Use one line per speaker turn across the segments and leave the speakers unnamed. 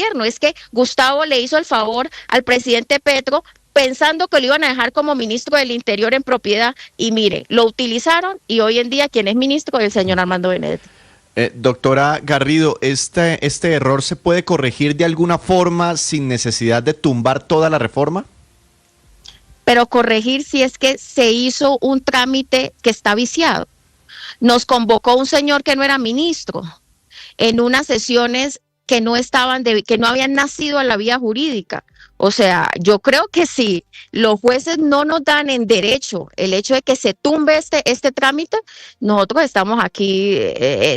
gobierno. Es que Gustavo le hizo el favor al presidente Petro pensando que lo iban a dejar como ministro del Interior en propiedad, y mire, lo utilizaron, y hoy en día quien es ministro es el señor Armando Benedetti.
Doctora Garrido, ¿este error se puede corregir de alguna forma sin necesidad de tumbar toda la reforma?
Pero corregir si es que se hizo un trámite que está viciado. Nos convocó un señor que no era ministro en unas sesiones que no estaban, que no habían nacido a la vía jurídica. O sea, yo creo que si los jueces no nos dan en derecho el hecho de que se tumbe este trámite, nosotros estamos aquí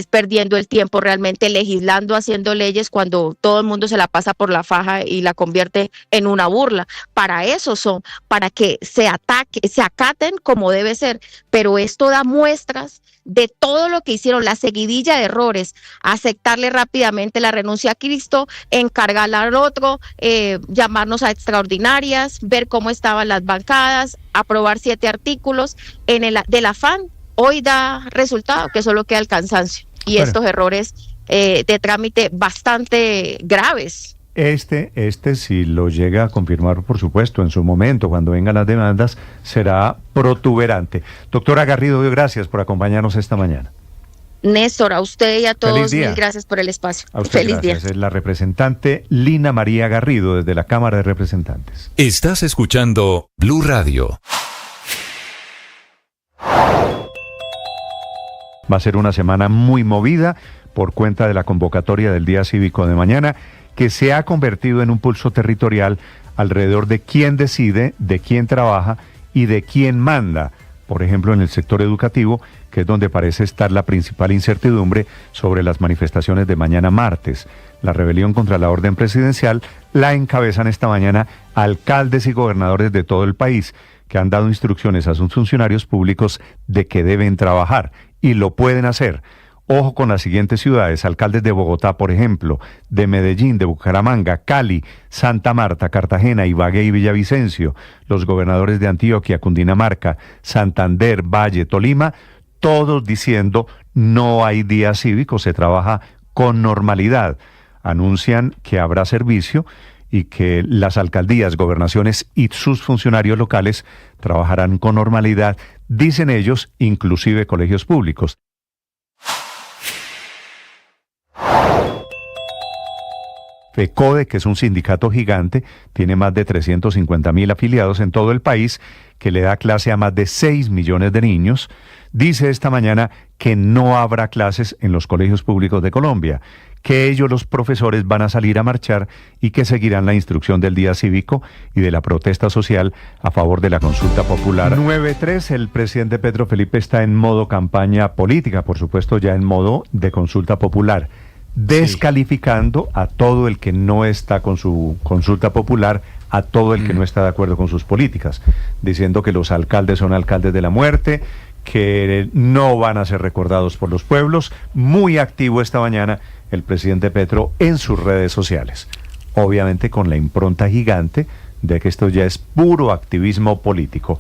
perdiendo el tiempo realmente legislando, haciendo leyes cuando todo el mundo se la pasa por la faja y la convierte en una burla. Para eso son, para que se acaten como debe ser, pero esto da muestras de todo lo que hicieron, la seguidilla de errores, aceptarle rápidamente la renuncia a Cristo, encargarla al otro, llamarnos a extraordinarias, ver cómo estaban las bancadas, aprobar 7 artículos, del afán, hoy da resultado, que solo queda el cansancio, y
bueno,
estos errores de trámite bastante graves.
Si lo llega a confirmar, por supuesto, en su momento, cuando vengan las demandas, será protuberante. Doctora Garrido, gracias por acompañarnos esta mañana.
Néstor, a usted y a todos, mil gracias por el espacio.
A usted,
Feliz
gracias.
día.
Es la representante Lina María Garrido, desde la Cámara de Representantes.
Estás escuchando Blue Radio.
Va a ser una semana muy movida por cuenta de la convocatoria del Día Cívico de mañana, que se ha convertido en un pulso territorial alrededor de quién decide, de quién trabaja y de quién manda. Por ejemplo, en el sector educativo, que es donde parece estar la principal incertidumbre sobre las manifestaciones de mañana martes. La rebelión contra la orden presidencial la encabezan esta mañana alcaldes y gobernadores de todo el país, que han dado instrucciones a sus funcionarios públicos de que deben trabajar, y lo pueden hacer. Ojo con las siguientes ciudades: alcaldes de Bogotá, por ejemplo, de Medellín, de Bucaramanga, Cali, Santa Marta, Cartagena, Ibagué y Villavicencio, los gobernadores de Antioquia, Cundinamarca, Santander, Valle, Tolima, todos diciendo no hay día cívico, se trabaja con normalidad. Anuncian que habrá servicio y que las alcaldías, gobernaciones y sus funcionarios locales trabajarán con normalidad, dicen ellos, inclusive colegios públicos. FECODE, que es un sindicato gigante, tiene más de 350.000 afiliados en todo el país, que le da clase a más de 6 millones de niños, dice esta mañana que no habrá clases en los colegios públicos de Colombia, que ellos, los profesores, van a salir a marchar y que seguirán la instrucción del día cívico y de la protesta social a favor de la consulta popular. 9-3, el presidente Petro Felipe está en modo campaña política, por supuesto ya en modo de consulta popular, descalificando a todo el que no está con su consulta popular, a todo el que no está de acuerdo con sus políticas, diciendo que los alcaldes son alcaldes de la muerte, que no van a ser recordados por los pueblos. Muy activo esta mañana el presidente Petro en sus redes sociales, obviamente con la impronta gigante de que esto ya es puro activismo político.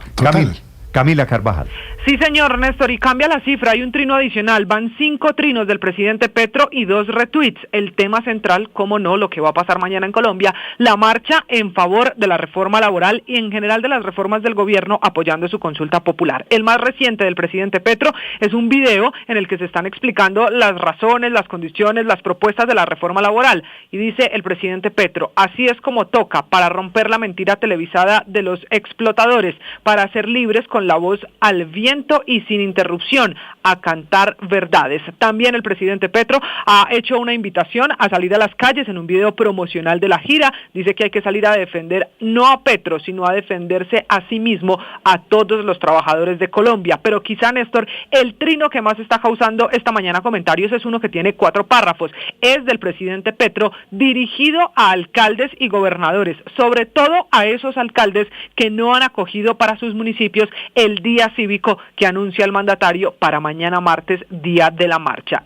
Camila Carvajal.
Sí, señor Néstor, y cambia la cifra, hay un trino adicional, van 5 trinos del presidente Petro y 2 retweets. El tema central, cómo no, lo que va a pasar mañana en Colombia, la marcha en favor de la reforma laboral y en general de las reformas del gobierno apoyando su consulta popular. El más reciente del presidente Petro es un video en el que se están explicando las razones, las condiciones, las propuestas de la reforma laboral. Y dice el presidente Petro, así es como toca para romper la mentira televisada de los explotadores, para ser libres con la voz al viento y sin interrupción, a cantar verdades. También el presidente Petro ha hecho una invitación a salir a las calles en un video promocional de la gira. Dice que hay que salir a defender no a Petro, sino a defenderse a sí mismo, a todos los trabajadores de Colombia. Pero quizá, Néstor, el trino que más está causando esta mañana comentarios es uno que tiene 4 párrafos. Es del presidente Petro dirigido a alcaldes y gobernadores, sobre todo a esos alcaldes que no han acogido para sus municipios el día cívico que anuncia el mandatario para mañana martes, día de la marcha.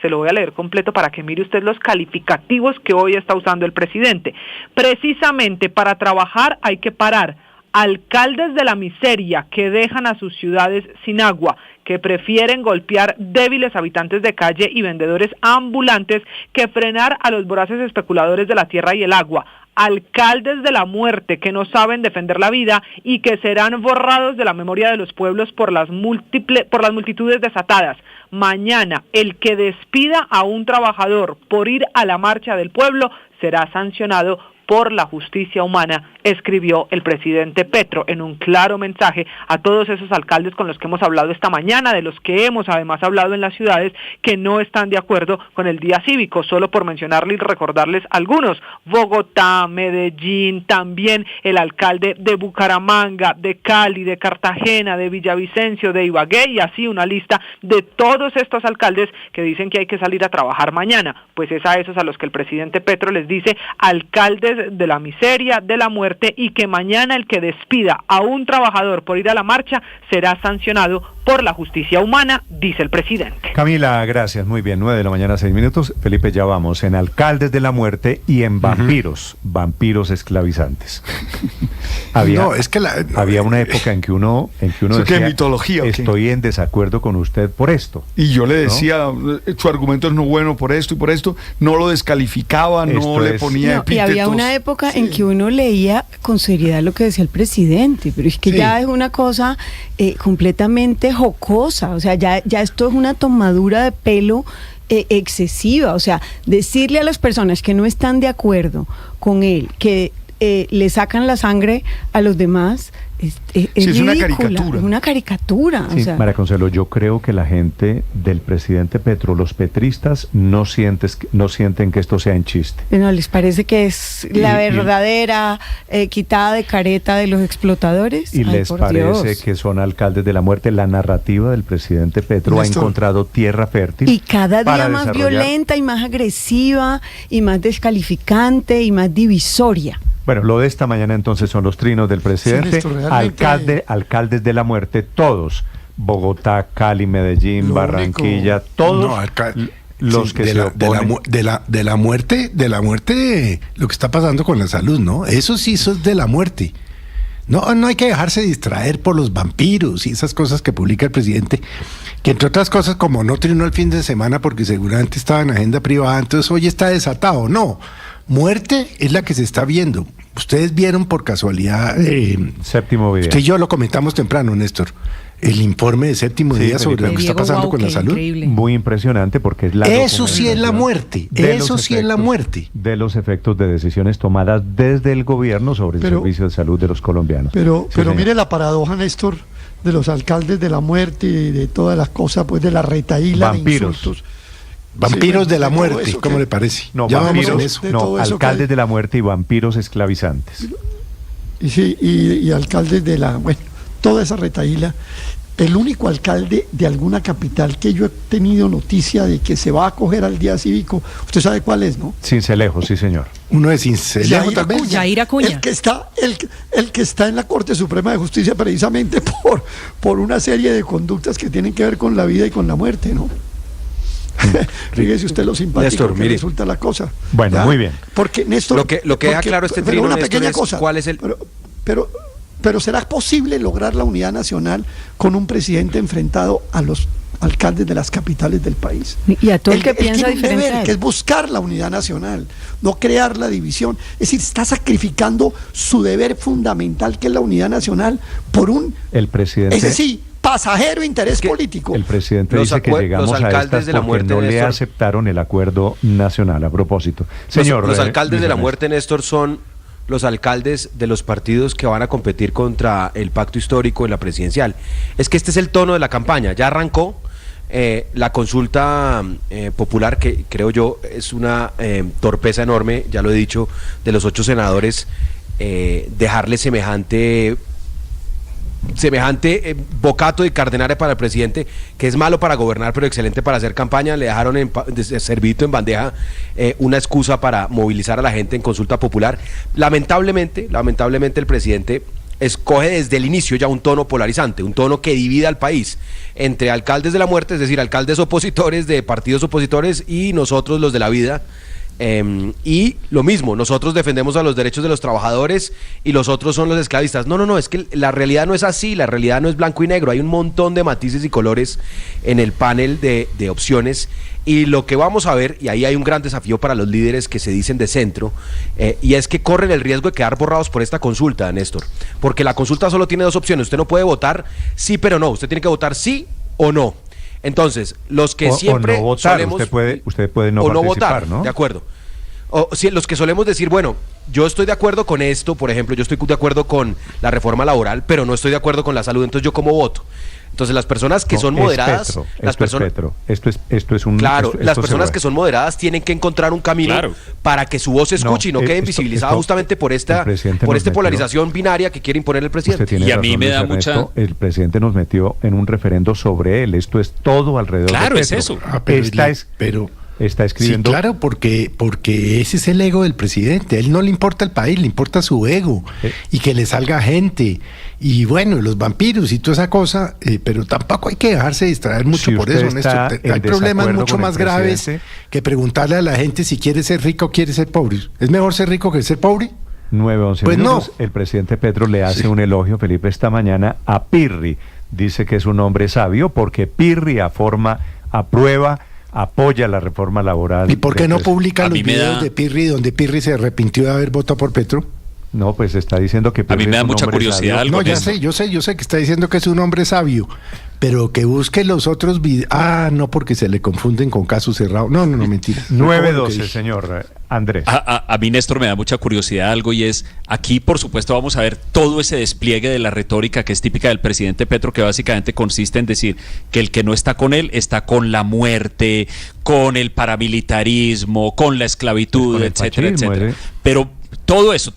Se lo voy a leer completo para que mire usted los calificativos que hoy está usando el presidente. Precisamente para trabajar hay que parar, alcaldes de la miseria que dejan a sus ciudades sin agua, que prefieren golpear débiles habitantes de calle y vendedores ambulantes que frenar a los voraces especuladores de la tierra y el agua, alcaldes de la muerte que no saben defender la vida y que serán borrados de la memoria de los pueblos por las multitudes desatadas. Mañana, el que despida a un trabajador por ir a la marcha del pueblo será sancionado por la justicia humana, escribió el presidente Petro en un claro mensaje a todos esos alcaldes con los que hemos hablado esta mañana, de los que hemos además hablado en las ciudades que no están de acuerdo con el día cívico, solo por mencionarles y recordarles algunos: Bogotá, Medellín, también el alcalde de Bucaramanga, de Cali, de Cartagena, de Villavicencio, de Ibagué, y así una lista de todos estos alcaldes que dicen que hay que salir a trabajar mañana. Pues es a esos a los que el presidente Petro les dice alcaldes de la miseria, de la muerte, y que mañana el que despida a un trabajador por ir a la marcha será sancionado por la justicia humana, dice el presidente.
Camila, gracias, muy bien, 9 de la mañana, 6 minutos. Felipe, ya vamos en alcaldes de la muerte y en vampiros, vampiros esclavizantes. Había una época en que uno decía,
¿qué mitología?
Estoy en desacuerdo con usted por esto.
Y yo le decía, su argumento es no bueno por esto y por esto, no lo descalificaba, no le ponía epítetos.
Y había una época en que uno leía con seriedad lo que decía el presidente, pero es que ya es una cosa completamente jocosa, o sea, ya esto es una tomadura de pelo excesiva, o sea, decirle a las personas que no están de acuerdo con él, que le sacan la sangre a los demás, es una caricatura. Es una caricatura.
Sí,
o sea.
María Consuelo, yo creo que la gente del presidente Petro, los petristas, no sienten que esto sea en chiste.
No, les parece que es la verdadera quitada de careta de los explotadores.
Y les parece que son alcaldes de la muerte. La narrativa del presidente Petro ha encontrado tierra fértil.
Y cada día más violenta y más agresiva y más descalificante y más divisoria.
Bueno, lo de esta mañana entonces son los trinos del presidente, alcaldes de la muerte, todos, Bogotá, Cali, Medellín, Barranquilla, todos los que se oponen.
De la muerte, lo que está pasando con la salud, ¿no? Eso es de la muerte. No hay que dejarse distraer por los vampiros y esas cosas que publica el presidente, que entre otras cosas, como no trinó el fin de semana porque seguramente estaba en agenda privada, entonces hoy está desatado. No, muerte es la que se está viendo. Ustedes vieron por casualidad,
Séptimo Día.
Usted y yo lo comentamos temprano, Néstor, el informe de Séptimo Día sobre lo que está pasando con la salud.
Increíble.
Muy impresionante porque es
eso sí es la muerte, eso sí es la muerte.
De los efectos de decisiones tomadas desde el gobierno sobre el servicio de salud de los colombianos.
Pero mire la paradoja, Néstor, de los alcaldes de la muerte y de todas las cosas, pues de la retahíla de insultos.
Vampiros de la muerte, ¿cómo le parece?
No,
ya
vampiros, alcaldes de la muerte y vampiros esclavizantes.
Y alcaldes de toda esa retahíla. El único alcalde de alguna capital que yo he tenido noticia de que se va a acoger al día cívico, usted sabe cuál es, ¿no?
Cincelejo, sí señor.
Uno es Cincelejo, tal vez.
Yair Acuña.
El que está en la Corte Suprema de Justicia precisamente por una serie de conductas que tienen que ver con la vida y con la muerte, ¿no? Fíjese usted lo simpático Néstor, que resulta la cosa.
Bueno, ¿ya? Muy bien.
Porque Néstor,
lo que deja claro este trino,
una
Néstor,
pequeña
es
cosa,
cuál es el...
Pero ¿será posible lograr la unidad nacional con un presidente enfrentado a los alcaldes de las capitales del país?
Y a todo el que piensa diferente,
deber, que es buscar la unidad nacional, no crear la división. Es decir, está sacrificando su deber fundamental, que es la unidad nacional, por
el presidente.
Es decir, pasajero interés político.
El presidente dice que llegamos a estas porque muerte, no le aceptaron el acuerdo nacional. A propósito, señor,
los alcaldes de la muerte, Néstor, son los alcaldes de los partidos que van a competir contra el pacto histórico en la presidencial. Es que este es el tono de la campaña. Ya arrancó la consulta popular, que creo yo es una torpeza enorme, ya lo he dicho, de los 8 senadores, dejarle semejante bocato y cardenales para el presidente, que es malo para gobernar pero excelente para hacer campaña. Le dejaron servidito en bandeja una excusa para movilizar a la gente en consulta popular. Lamentablemente el presidente escoge desde el inicio ya un tono polarizante, un tono que divida al país entre alcaldes de la muerte, es decir, alcaldes opositores de partidos opositores, y nosotros los de la vida, Y lo mismo, nosotros defendemos a los derechos de los trabajadores y los otros son los esclavistas. No, es que la realidad no es así, la realidad no es blanco y negro, hay un montón de matices y colores en el panel de opciones, y lo que vamos a ver, y ahí hay un gran desafío para los líderes que se dicen de centro, y es que corren el riesgo de quedar borrados por esta consulta, Néstor, porque la consulta solo tiene dos opciones, usted no puede votar sí pero no, usted tiene que votar sí o no. Entonces, los que siempre
no votar,
solemos...
usted puede no participar, ¿no?
De acuerdo. O si los que solemos decir, bueno, yo estoy de acuerdo con esto, por ejemplo, yo estoy de acuerdo con la reforma laboral, pero no estoy de acuerdo con la salud, entonces yo cómo voto. Entonces las personas que son moderadas,
esto es un
claro, las personas que son moderadas tienen que encontrar un camino para que su voz se escuche y no quede invisibilizada justamente por esta polarización binaria que quiere imponer el presidente.
Y a mí me da mucha... El presidente nos metió en un referendo sobre él, esto es todo alrededor de Petro.
Es eso.
Está escribiendo.
Sí, claro, porque ese es el ego del presidente. A él no le importa el país, le importa su ego y que le salga gente. Y bueno, los vampiros y toda esa cosa, pero tampoco hay que dejarse distraer mucho por eso, Néstor. Hay problemas mucho más graves que preguntarle a la gente si quiere ser rico o quiere ser pobre. ¿Es mejor ser rico que ser pobre?
9:11
pues
minutos.
No.
El presidente Petro le hace un elogio, Felipe, esta mañana a Pirri. Dice que es un hombre sabio porque Pirri apoya la reforma laboral.
¿Y por qué no publica los videos de Pirri donde Pirri se arrepintió de haber votado por Petro?
No, pues está diciendo que Pirri
a mí me da mucha curiosidad algo.
No, yo sé que está diciendo que es un hombre sabio, pero que busque los otros videos. No, porque se le confunden con caso cerrado. No, mentira.
9:12, señor Andrés.
A mí, Néstor, me da mucha curiosidad algo, y es, aquí por supuesto vamos a ver todo ese despliegue de la retórica que es típica del presidente Petro, que básicamente consiste en decir que el que no está con él está con la muerte, con el paramilitarismo, con la esclavitud, con etcétera, etcétera. Pero todo eso,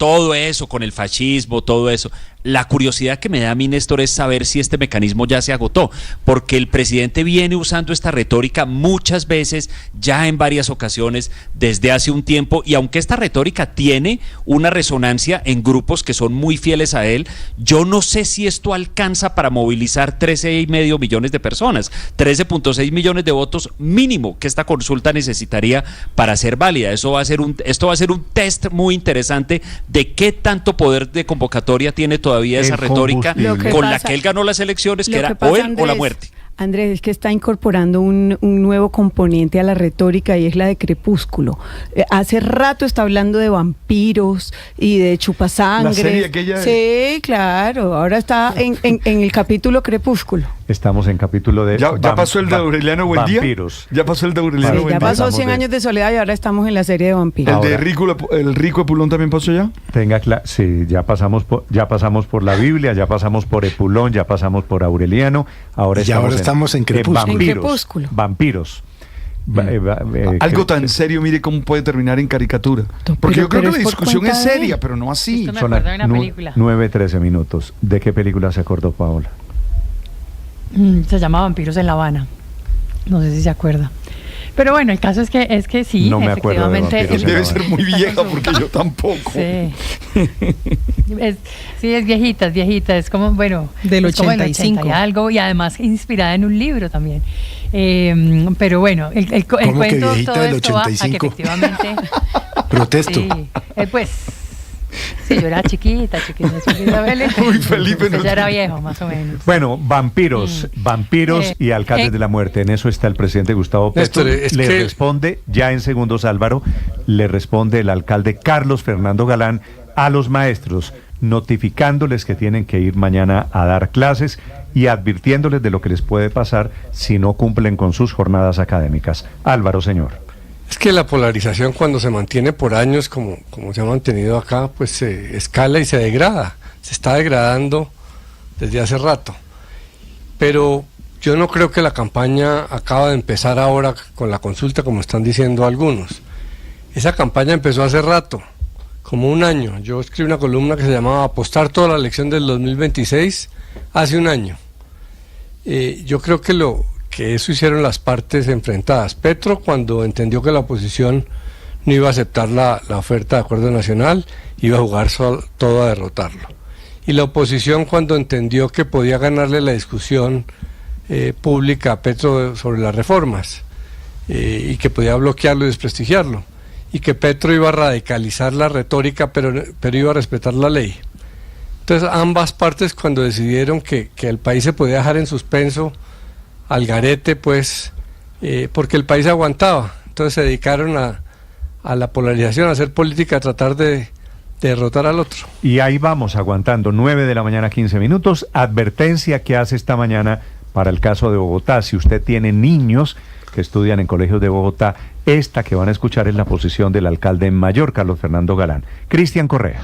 con el fascismo, todo eso. La curiosidad que me da a mí, Néstor, es saber si este mecanismo ya se agotó, porque el presidente viene usando esta retórica muchas veces, ya en varias ocasiones, desde hace un tiempo, y aunque esta retórica tiene una resonancia en grupos que son muy fieles a él, yo no sé si esto alcanza para movilizar 13,5 millones de personas, 13.6 millones de votos mínimo que esta consulta necesitaría para ser válida. Esto va a ser un test muy interesante de qué tanto poder de convocatoria tiene todavía esa retórica con la que él ganó las elecciones, que era o él o la muerte.
Andrés, es que está incorporando un nuevo componente a la retórica, y es la de Crepúsculo. Hace rato está hablando de vampiros y de chupasangre.
La serie aquella
Sí, claro. Ahora está en el capítulo Crepúsculo.
Estamos en capítulo de...
¿Ya pasó el de Aureliano Buendía?
Vampiros.
Ya pasó el de Aureliano Buendía.
Ya pasó 100 años de soledad y ahora estamos en la serie de vampiros.
¿El rico Epulón también pasó ya?
Sí, ya pasamos por la Biblia, ya pasamos por Epulón, ya pasamos por Aureliano, ahora
estamos en
Crepúsculo.
Vampiros.
Algo tan serio, mire cómo puede terminar en caricatura. Porque yo creo que la discusión es seria, pero no así.
Esto me acuerdo de una película.
9:13 minutos. ¿De qué película se acordó Paola?
Se llama Vampiros en La Habana. No sé si se acuerda. Pero bueno, el caso es que sí,
no me acuerdo de
Vampiros. Debe ser muy vieja porque yo tampoco.
Sí. Es viejita, es como, bueno,
del 85.
Como del 80 y algo, y además inspirada en un libro también. Pero bueno, el cuento todo
del
esto 85? Va a que efectivamente
protesto.
Sí, pues sí, yo era chiquita.
Uy, Felipe,
ya era viejo, más o menos.
Bueno, vampiros y alcaldes de la muerte. En eso está el presidente Gustavo Petro. Responde, ya en segundos, Álvaro, le responde el alcalde Carlos Fernando Galán a los maestros, notificándoles que tienen que ir mañana a dar clases y advirtiéndoles de lo que les puede pasar si no cumplen con sus jornadas académicas. Álvaro, señor.
Es que la polarización, cuando se mantiene por años, como se ha mantenido acá, pues se escala y se degrada. Se está degradando desde hace rato. Pero yo no creo que la campaña acaba de empezar ahora con la consulta, como están diciendo algunos. Esa campaña empezó hace rato, como un año. Yo escribí una columna que se llamaba Apostar toda la elección del 2026 hace un año. Yo creo que eso hicieron las partes enfrentadas. Petro, cuando entendió que la oposición no iba a aceptar la oferta de acuerdo nacional, iba a jugar todo a derrotarlo. Y la oposición, cuando entendió que podía ganarle la discusión pública a Petro sobre las reformas, y que podía bloquearlo y desprestigiarlo. y que Petro iba a radicalizar la retórica, pero iba a respetar la ley. Entonces ambas partes, cuando decidieron que el país se podía dejar en suspenso, al garete, pues, porque el país aguantaba, entonces se dedicaron a la polarización, a hacer política, a tratar de derrotar al otro.
Y ahí vamos, aguantando. 9 de la mañana, 15 minutos. Advertencia que hace esta mañana para el caso de Bogotá. Si usted tiene niños que estudian en colegios de Bogotá, esta que van a escuchar es la posición del alcalde mayor, Carlos Fernando Galán. Cristian Correa.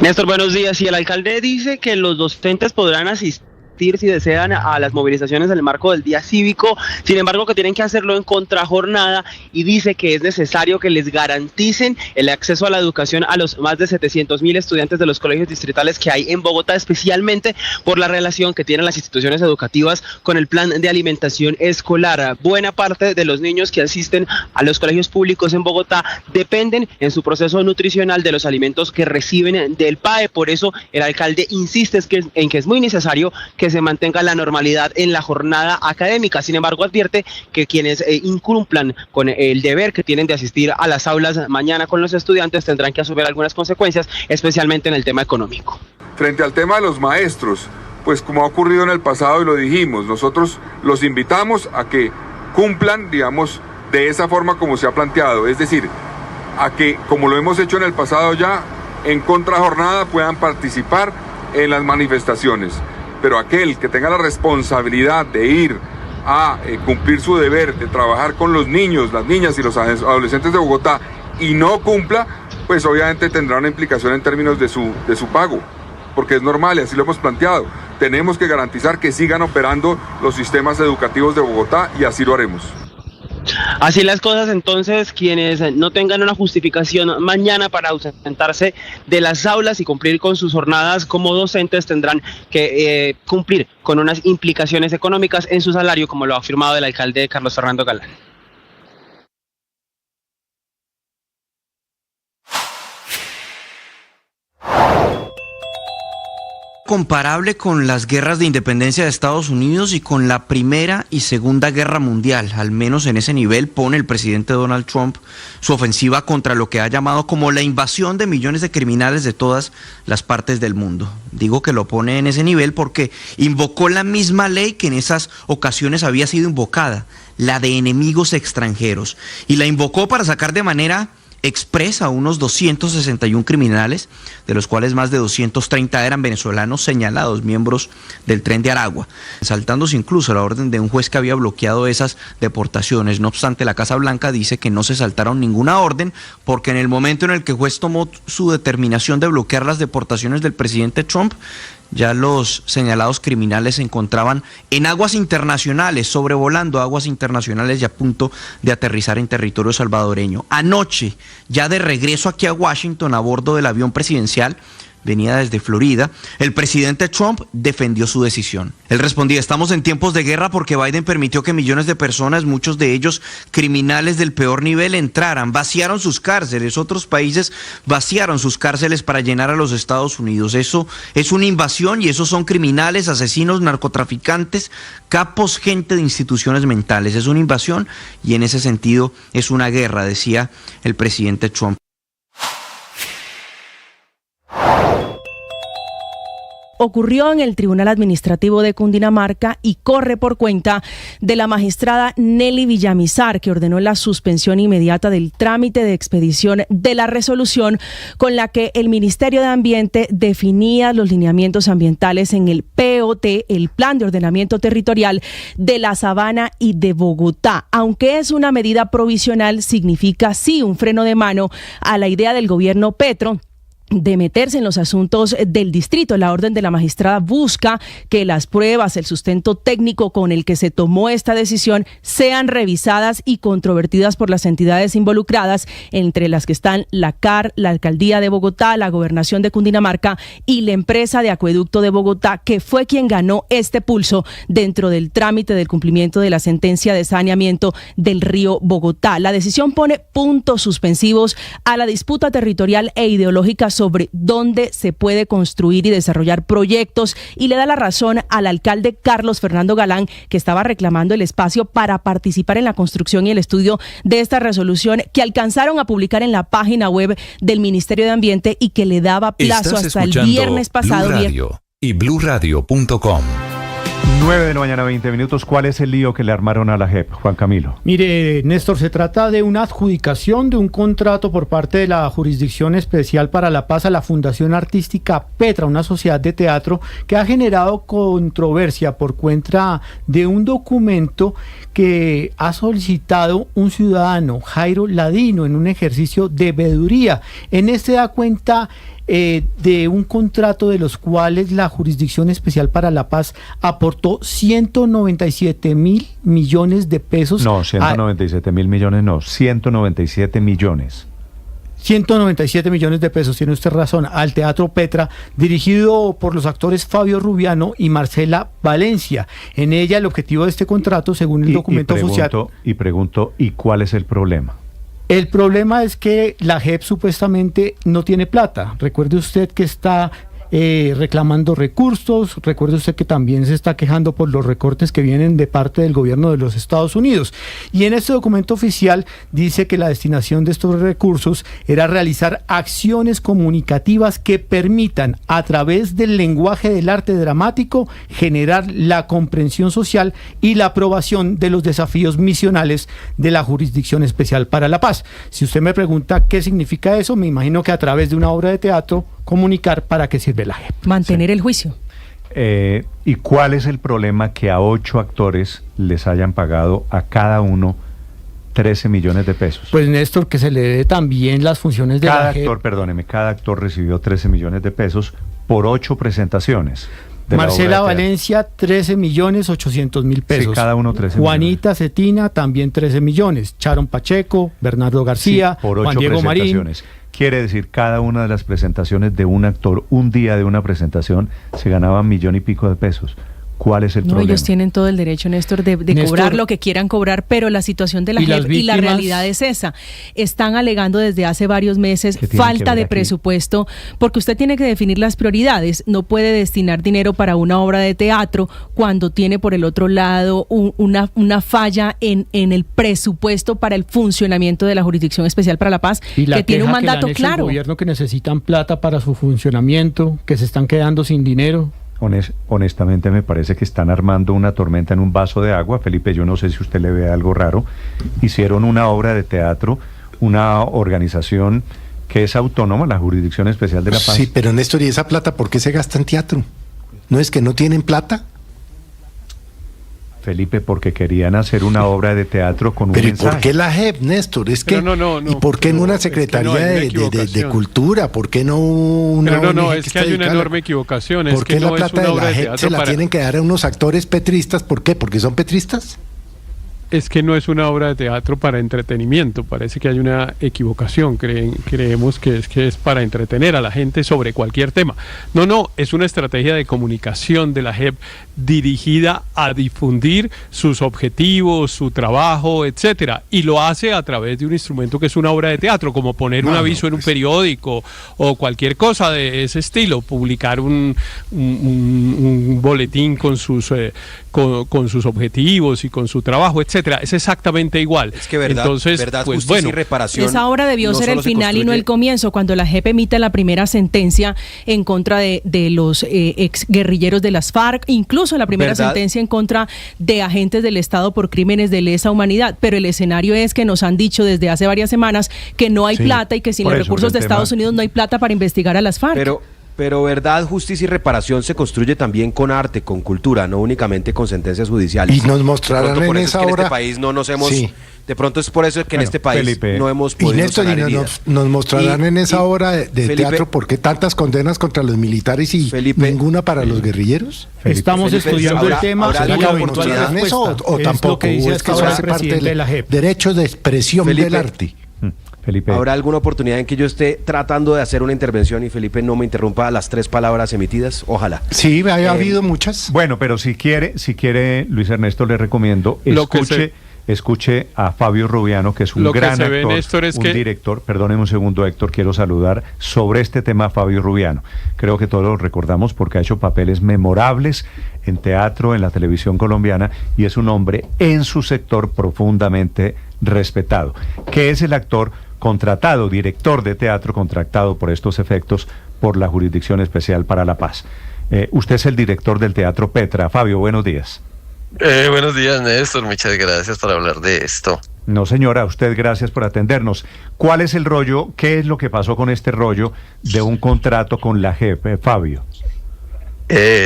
Néstor, buenos días. Y el alcalde dice que los docentes podrán asistir, si desean, a las movilizaciones en el marco del día cívico, sin embargo que tienen que hacerlo en contrajornada, y dice que es necesario que les garanticen el acceso a la educación a los más de 700.000 estudiantes de los colegios distritales que hay en Bogotá, especialmente por la relación que tienen las instituciones educativas con el plan de alimentación escolar. Buena parte de los niños que asisten a los colegios públicos en Bogotá dependen en su proceso nutricional de los alimentos que reciben del PAE, por eso el alcalde insiste en que es muy necesario que se mantenga la normalidad en la jornada académica. Sin embargo, advierte que quienes incumplan con el deber que tienen de asistir a las aulas mañana con los estudiantes tendrán que asumir algunas consecuencias, especialmente en el tema económico.
Frente al tema de los maestros, pues como ha ocurrido en el pasado y lo dijimos, nosotros los invitamos a que cumplan, digamos, de esa forma como se ha planteado, es decir, a que, como lo hemos hecho en el pasado ya, en contrajornada puedan participar en las manifestaciones. Pero aquel que tenga la responsabilidad de ir a cumplir su deber, de trabajar con los niños, las niñas y los adolescentes de Bogotá y no cumpla, pues obviamente tendrá una implicación en términos de su pago, porque es normal y así lo hemos planteado. Tenemos que garantizar que sigan operando los sistemas educativos de Bogotá y así lo haremos.
Así las cosas, entonces, quienes no tengan una justificación mañana para ausentarse de las aulas y cumplir con sus jornadas como docentes tendrán que cumplir con unas implicaciones económicas en su salario, como lo ha afirmado el alcalde Carlos Fernando Galán.
Comparable con las guerras de independencia de Estados Unidos y con la Primera y Segunda Guerra Mundial. Al menos en ese nivel pone el presidente Donald Trump su ofensiva contra lo que ha llamado como la invasión de millones de criminales de todas las partes del mundo. Digo que lo pone en ese nivel porque invocó la misma ley que en esas ocasiones había sido invocada, la de enemigos extranjeros, y la invocó para sacar de manera expresa a unos 261 criminales, de los cuales más de 230 eran venezolanos señalados miembros del Tren de Aragua, saltándose incluso la orden de un juez que había bloqueado esas deportaciones. No obstante, la Casa Blanca dice que no se saltaron ninguna orden, porque en el momento en el que el juez tomó su determinación de bloquear las deportaciones del presidente Trump, ya los señalados criminales se encontraban en aguas internacionales, sobrevolando aguas internacionales y a punto de aterrizar en territorio salvadoreño. Anoche, ya de regreso aquí a Washington a bordo del avión presidencial, venía desde Florida, el presidente Trump defendió su decisión. Él respondía: estamos en tiempos de guerra porque Biden permitió que millones de personas, muchos de ellos criminales del peor nivel, entraran, vaciaron sus cárceles, otros países vaciaron sus cárceles para llenar a los Estados Unidos. Eso es una invasión y esos son criminales, asesinos, narcotraficantes, capos, gente de instituciones mentales. Es una invasión y en ese sentido es una guerra, decía el presidente Trump.
Ocurrió en el Tribunal Administrativo de Cundinamarca y corre por cuenta de la magistrada Nelly Villamizar, que ordenó la suspensión inmediata del trámite de expedición de la resolución con la que el Ministerio de Ambiente definía los lineamientos ambientales en el POT, el Plan de Ordenamiento Territorial de la Sabana y de Bogotá. Aunque es una medida provisional, significa sí un freno de mano a la idea del gobierno Petro de meterse en los asuntos del distrito. La orden de la magistrada busca que las pruebas, el sustento técnico con el que se tomó esta decisión sean revisadas y controvertidas por las entidades involucradas, entre las que están la CAR, la Alcaldía de Bogotá, la Gobernación de Cundinamarca y la empresa de Acueducto de Bogotá, que fue quien ganó este pulso dentro del trámite del cumplimiento de la sentencia de saneamiento del río Bogotá. La decisión pone puntos suspensivos a la disputa territorial e ideológica sobre dónde se puede construir y desarrollar proyectos y le da la razón al alcalde Carlos Fernando Galán, que estaba reclamando el espacio para participar en la construcción y el estudio de esta resolución que alcanzaron a publicar en la página web del Ministerio de Ambiente y que le daba plazo hasta el viernes pasado.
Blue Radio y bluradio.com.
9 de la mañana, 20 minutos. ¿Cuál es el lío que le armaron a la JEP, Juan Camilo?
Mire, Néstor, se trata de una adjudicación de un contrato por parte de la Jurisdicción Especial para la Paz a la Fundación Artística Petra, una sociedad de teatro que ha generado controversia por cuenta de un documento que ha solicitado un ciudadano, Jairo Ladino, en un ejercicio de veeduría. En este da cuenta de un contrato de los cuales la Jurisdicción Especial para la Paz aportó 197 mil millones de pesos.
No, 197 mil millones no, 197 millones.
197 millones de pesos, tiene usted razón, al Teatro Petra, dirigido por los actores Fabio Rubiano y Marcela Valencia. En ella el objetivo de este contrato, según el documento oficial...
Pregunto, ¿y cuál es el problema?
El problema es que la JEP supuestamente no tiene plata. Recuerde usted que está reclamando recursos, recuerde usted que también se está quejando por los recortes que vienen de parte del gobierno de los Estados Unidos. Y en este documento oficial dice que la destinación de estos recursos era realizar acciones comunicativas que permitan, a través del lenguaje del arte dramático, generar la comprensión social y la aprobación de los desafíos misionales de la Jurisdicción Especial para la Paz. Si usted me pregunta qué significa eso, me imagino que a través de una obra de teatro comunicar para qué sirve la JEP.
Mantener el juicio.
¿Y cuál es el problema que a 8 actores les hayan pagado a cada uno 13 millones de pesos?
Pues Néstor, que se le dé también las funciones de la JEP.
Cada actor recibió 13 millones de pesos por 8 presentaciones.
Marcela Valencia, 13.800.000 pesos.
Sí, cada uno 13
Juanita
millones.
Cetina, también 13 millones. Charon Pacheco, Bernardo García,
por 8
Juan Diego Marín.
Quiere decir, cada una de las presentaciones de un actor, un día de una presentación, se ganaba 1,5 millones de pesos. ¿Cuál es el problema?
Ellos tienen todo el derecho, Néstor, de cobrar lo que quieran cobrar, pero la situación de la JEP y la realidad es esa. Están alegando desde hace varios meses falta de presupuesto, porque usted tiene que definir las prioridades. No puede destinar dinero para una obra de teatro cuando tiene por el otro lado una falla en el presupuesto para el funcionamiento de la Jurisdicción Especial para la Paz, que tiene un mandato claro.
El gobierno que necesitan plata para su funcionamiento, que se están quedando sin dinero.
Honestamente me parece que están armando una tormenta en un vaso de agua. Felipe, yo no sé si usted le ve algo raro. Hicieron una obra de teatro, una organización que es autónoma, la Jurisdicción Especial de la Paz.
Sí, pero Néstor, ¿y esa plata por qué se gasta en teatro? ¿No es que no tienen plata?
Felipe, porque querían hacer una obra de teatro con un mensaje.
¿Pero por qué la JEP, Néstor? Es que ¿y por qué no una secretaría de cultura? ¿Por qué no una
ONG? No, es que hay una enorme equivocación.
¿Por qué la plata de la JEP se la tienen que dar a unos actores petristas? ¿Por qué? ¿Porque son petristas?
Es que no es una obra de teatro para entretenimiento, parece que hay una equivocación, creemos que es para entretener a la gente sobre cualquier tema. No, es una estrategia de comunicación de la JEP dirigida a difundir sus objetivos, su trabajo, etcétera, y lo hace a través de un instrumento que es una obra de teatro, como poner un aviso en un periódico o cualquier cosa de ese estilo, publicar un boletín con sus objetivos y con su trabajo, etcétera. Es exactamente igual.
Es que verdad, pues
bueno,
y reparación.
Esa obra debió ser el final y no el comienzo, cuando la JEP emite la primera sentencia en contra de los ex guerrilleros de las FARC, incluso la primera sentencia en contra de agentes del Estado por crímenes de lesa humanidad. Pero el escenario es que nos han dicho desde hace varias semanas que no hay plata y que sin los recursos de Estados Unidos no hay plata para investigar a las FARC.
Pero verdad, justicia y reparación se construye también con arte, con cultura, no únicamente con sentencias judiciales.
Y nos mostrarán en esa hora.
En este país no nos hemos. Sí. De pronto es por eso que en este país Felipe, no hemos podido.
Y Néstor, nos mostrarán en esa hora de Felipe, teatro por qué tantas condenas contra los militares y ninguna para los guerrilleros.
Estamos estudiando el tema.
¿Habrá eso o tampoco? Es que eso hace parte del derecho de expresión del arte.
Felipe. ¿Habrá alguna oportunidad en que yo esté tratando de hacer una intervención y Felipe no me interrumpa las 3 palabras emitidas? Ojalá.
Sí, ha habido muchas.
Bueno, pero si quiere, Luis Ernesto, le recomiendo, escuche a Fabio Rubiano, que es un gran actor, Néstor, director. Perdóneme un segundo, Héctor, quiero saludar sobre este tema a Fabio Rubiano. Creo que todos lo recordamos porque ha hecho papeles memorables en teatro, en la televisión colombiana, y es un hombre en su sector profundamente respetado, que es el actor contratado, director de teatro contratado por estos efectos por la Jurisdicción Especial para la Paz. Usted es el director del Teatro Petra. Fabio, buenos días.
Buenos días, Néstor. Muchas gracias por hablar de esto.
No, señora, usted gracias por atendernos. ¿Cuál es el rollo? ¿Qué es lo que pasó con este rollo de un contrato con la JEP, Fabio?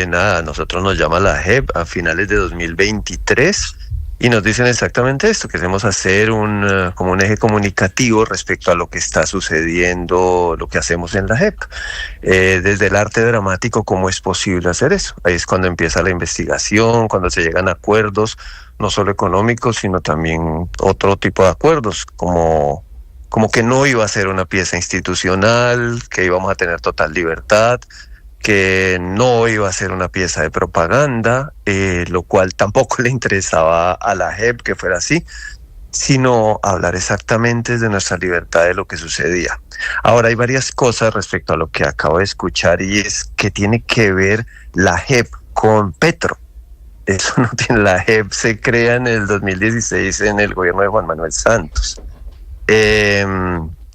Nada, nosotros nos llama la JEP a finales de 2023 y nos dicen exactamente esto, que queremos hacer como un eje comunicativo respecto a lo que está sucediendo, lo que hacemos en la JEP. Desde el arte dramático, ¿cómo es posible hacer eso? Ahí es cuando empieza la investigación, cuando se llegan a acuerdos, no solo económicos, sino también otro tipo de acuerdos, como que no iba a ser una pieza institucional, que íbamos a tener total libertad, que no iba a ser una pieza de propaganda, lo cual tampoco le interesaba a la JEP que fuera así, sino hablar exactamente de nuestra libertad, de lo que sucedía. Ahora, hay varias cosas respecto a lo que acabo de escuchar, y es que tiene que ver la JEP con Petro. Eso no tiene, la JEP se crea en el 2016 en el gobierno de Juan Manuel Santos.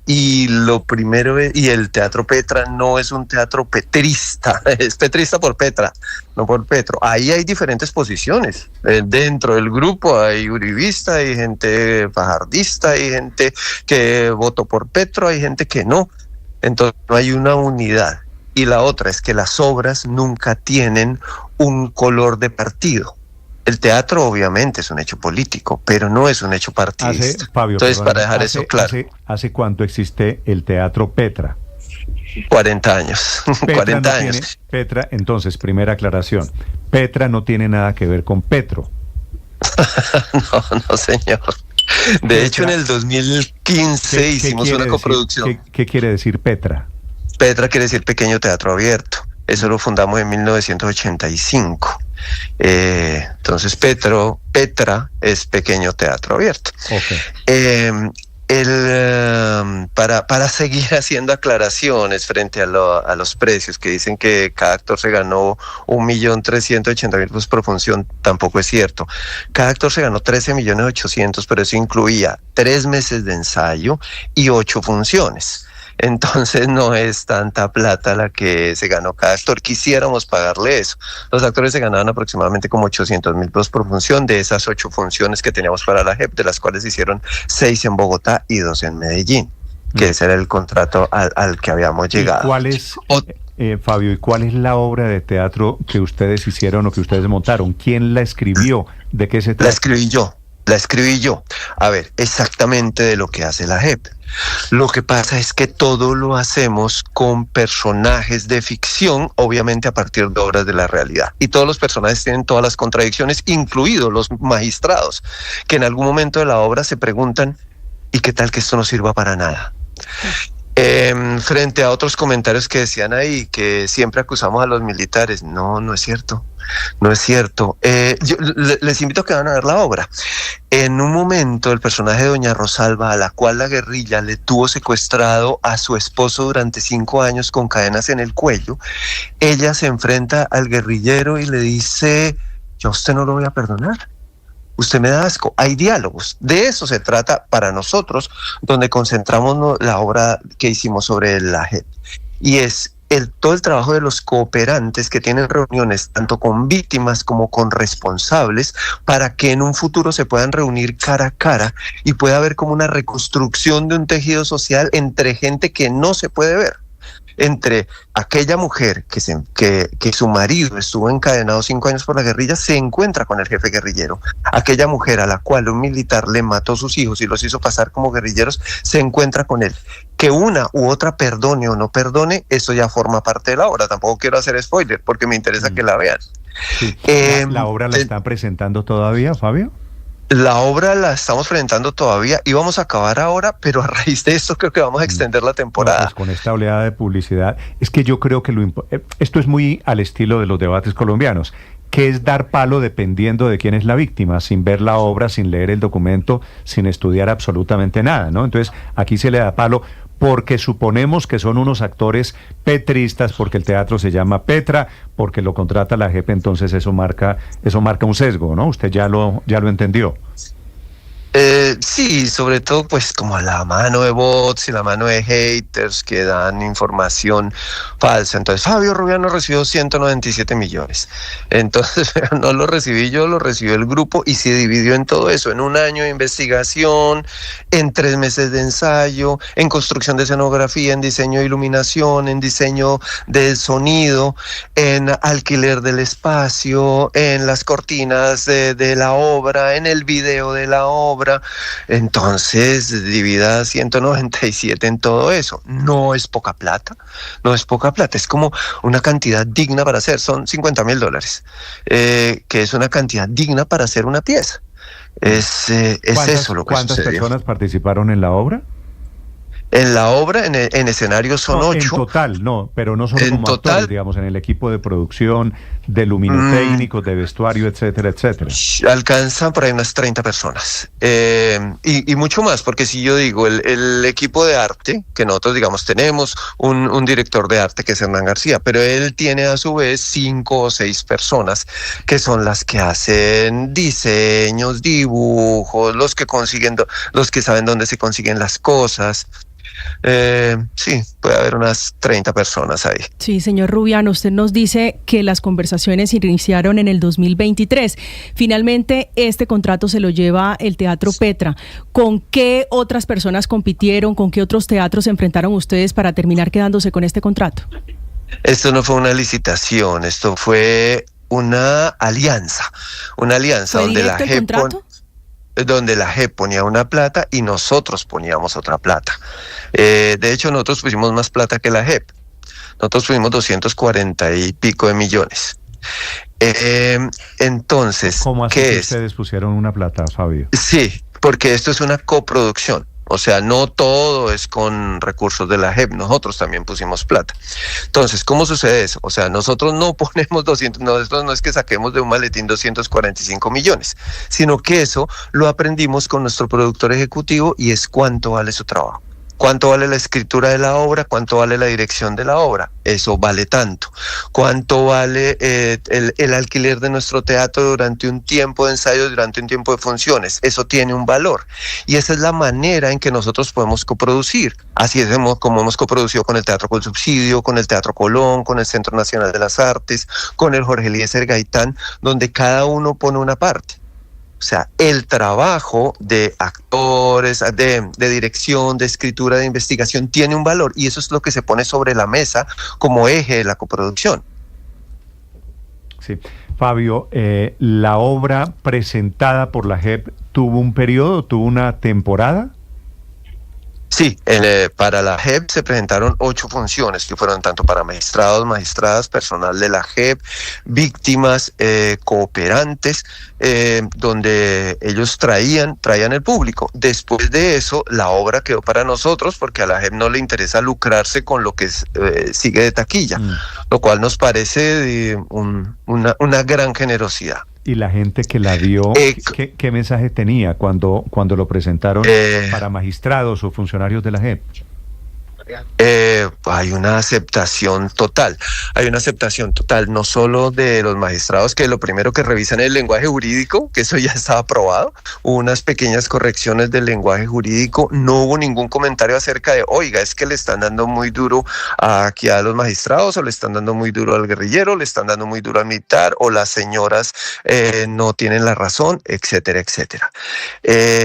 Y lo primero es, y el Teatro Petra no es un teatro petrista, es petrista por Petra, no por Petro. Ahí hay diferentes posiciones. Dentro del grupo hay uribista, hay gente fajardista, hay gente que votó por Petro, hay gente que no. Entonces no hay una unidad. Y la otra es que las obras nunca tienen un color de partido. El teatro obviamente es un hecho político, pero no es un hecho partidista.
Fabio,
entonces, para dejar eso claro.
¿Hace cuánto existe el Teatro Petra?
40 años.
Petra
40
no
años.
Tiene, Petra, entonces, primera aclaración. Petra no tiene nada que ver con Petro.
No, señor. De hecho, en el 2015 hicimos una coproducción.
¿Qué quiere decir Petra?
Petra quiere decir Pequeño Teatro Abierto. Eso lo fundamos en 1985. Entonces Petra es Pequeño Teatro Abierto. Okay. Para seguir haciendo aclaraciones frente a los precios, que dicen que cada actor se ganó 1.380.000 pesos por función, tampoco es cierto. Cada actor se ganó 13.800.000, pero eso incluía 3 meses de ensayo y 8 funciones. Entonces no es tanta plata la que se ganó cada actor. Quisiéramos pagarle eso. Los actores se ganaban aproximadamente como 800.000 pesos por función de esas 8 funciones que teníamos para la JEP, de las cuales hicieron 6 en Bogotá y 2 en Medellín, que ese era el contrato al que habíamos llegado.
¿Cuál es, Fabio, y cuál es la obra de teatro que ustedes hicieron o que ustedes montaron? ¿Quién la escribió? ¿De qué se trata?
La escribí yo. A ver, exactamente de lo que hace la JEP. Lo que pasa es que todo lo hacemos con personajes de ficción, obviamente a partir de obras de la realidad. Y todos los personajes tienen todas las contradicciones, incluidos los magistrados, que en algún momento de la obra se preguntan, ¿y qué tal que esto no sirva para nada? Frente a otros comentarios que decían ahí, que siempre acusamos a los militares. No es cierto. No es cierto. Yo les invito a que vayan a ver la obra. En un momento, el personaje de doña Rosalba, a la cual la guerrilla le tuvo secuestrado a su esposo durante 5 años con cadenas en el cuello, ella se enfrenta al guerrillero y le dice, yo a usted no lo voy a perdonar. Usted me da asco. Hay diálogos. De eso se trata para nosotros, donde concentramos la obra que hicimos sobre la JEP. Y es todo el trabajo de los cooperantes que tienen reuniones tanto con víctimas como con responsables, para que en un futuro se puedan reunir cara a cara y pueda haber como una reconstrucción de un tejido social entre gente que no se puede ver. Entre aquella mujer que su marido estuvo encadenado 5 años por la guerrilla, se encuentra con el jefe guerrillero. Aquella mujer a la cual un militar le mató a sus hijos y los hizo pasar como guerrilleros, se encuentra con él. Que una u otra perdone o no perdone, eso ya forma parte de la obra. Tampoco quiero hacer spoiler porque me interesa que la vean.
Sí. ¿La obra la están presentando todavía, Fabio?
La obra la estamos presentando todavía y vamos a acabar ahora, pero a raíz de esto creo que vamos a extender la temporada.
Pues con esta oleada de publicidad, es que yo creo que esto es muy al estilo de los debates colombianos. que es dar palo dependiendo de quién es la víctima, sin ver la obra, sin leer el documento, sin estudiar absolutamente nada, ¿no? Entonces, aquí se le da palo porque suponemos que son unos actores petristas, porque el teatro se llama Petra, porque lo contrata la JEP, entonces eso marca un sesgo, ¿no? Usted ya lo entendió.
Sí, sobre todo pues como la mano de bots y la mano de haters que dan información falsa. Entonces Fabio Rubiano recibió 197 millones. Entonces no lo recibí yo, lo recibió el grupo y se dividió en todo eso, en un año de investigación, en 3 meses de ensayo, en construcción de escenografía, en diseño de iluminación, en diseño del sonido, en alquiler del espacio, en las cortinas de la obra, en el video de la obra. Entonces divida 197 en todo eso. No es poca plata, es como una cantidad digna para hacer, son $50,000, que es una cantidad digna para hacer una pieza. Es eso lo que
¿Cuántas
sucedió.
personas participaron en la obra?
En la obra, en escenarios son 8.
En total, no, pero no solo
en
como
total,
actores, digamos, en el equipo de producción, de luminotécnicos, de vestuario, etcétera, etcétera.
Alcanzan por ahí unas 30 personas. Y mucho más, porque si yo digo, el equipo de arte, que nosotros, digamos, tenemos un director de arte que es Hernán García, pero él tiene a su vez 5 o 6 personas que son las que hacen diseños, dibujos, los que saben dónde se consiguen las cosas. Sí, puede haber unas 30 personas ahí.
Sí, señor Rubiano, usted nos dice que las conversaciones iniciaron en el 2023. Finalmente, este contrato se lo lleva el Teatro Petra. ¿Con qué otras personas compitieron? ¿Con qué otros teatros se enfrentaron ustedes para terminar quedándose con este contrato?
Esto no fue una licitación, esto fue una alianza donde la JEP ponía una plata y nosotros poníamos otra plata. De hecho, nosotros pusimos más plata que la JEP. Nosotros pusimos 240 y pico de millones. Entonces,
¿cómo así que ustedes pusieron una plata, Fabio?
Sí, porque esto es una coproducción. O sea, no todo es con recursos de la JEP, nosotros también pusimos plata. Entonces, ¿cómo sucede eso? O sea, nosotros no ponemos nosotros no es que saquemos de un maletín 245 millones, sino que eso lo aprendimos con nuestro productor ejecutivo y es cuánto vale su trabajo. ¿Cuánto vale la escritura de la obra? ¿Cuánto vale la dirección de la obra? Eso vale tanto. ¿Cuánto vale el alquiler de nuestro teatro durante un tiempo de ensayo, durante un tiempo de funciones? Eso tiene un valor. Y esa es la manera en que nosotros podemos coproducir. Así es como hemos coproducido con el Teatro Con Subsidio, con el Teatro Colón, con el Centro Nacional de las Artes, con el Jorge Eliezer Gaitán, donde cada uno pone una parte. O sea, el trabajo de actores, de dirección, de escritura, de investigación tiene un valor y eso es lo que se pone sobre la mesa como eje de la coproducción.
Sí. Fabio, ¿la obra presentada por la JEP tuvo un periodo, tuvo una temporada?
Sí, para la JEP se presentaron 8 funciones que fueron tanto para magistrados, magistradas, personal de la JEP, víctimas, cooperantes, donde ellos traían el público. Después de eso, la obra quedó para nosotros porque a la JEP no le interesa lucrarse con lo que sigue de taquilla, lo cual nos parece una gran generosidad.
¿Y la gente que la vio, qué mensaje tenía cuando lo presentaron para magistrados o funcionarios de la JEP?
Hay una aceptación total, no solo de los magistrados, que lo primero que revisan es el lenguaje jurídico, que eso ya estaba aprobado, hubo unas pequeñas correcciones del lenguaje jurídico, no hubo ningún comentario acerca de, oiga, es que le están dando muy duro aquí a los magistrados, o le están dando muy duro al guerrillero, le están dando muy duro al militar, o las señoras no tienen la razón, etcétera, etcétera.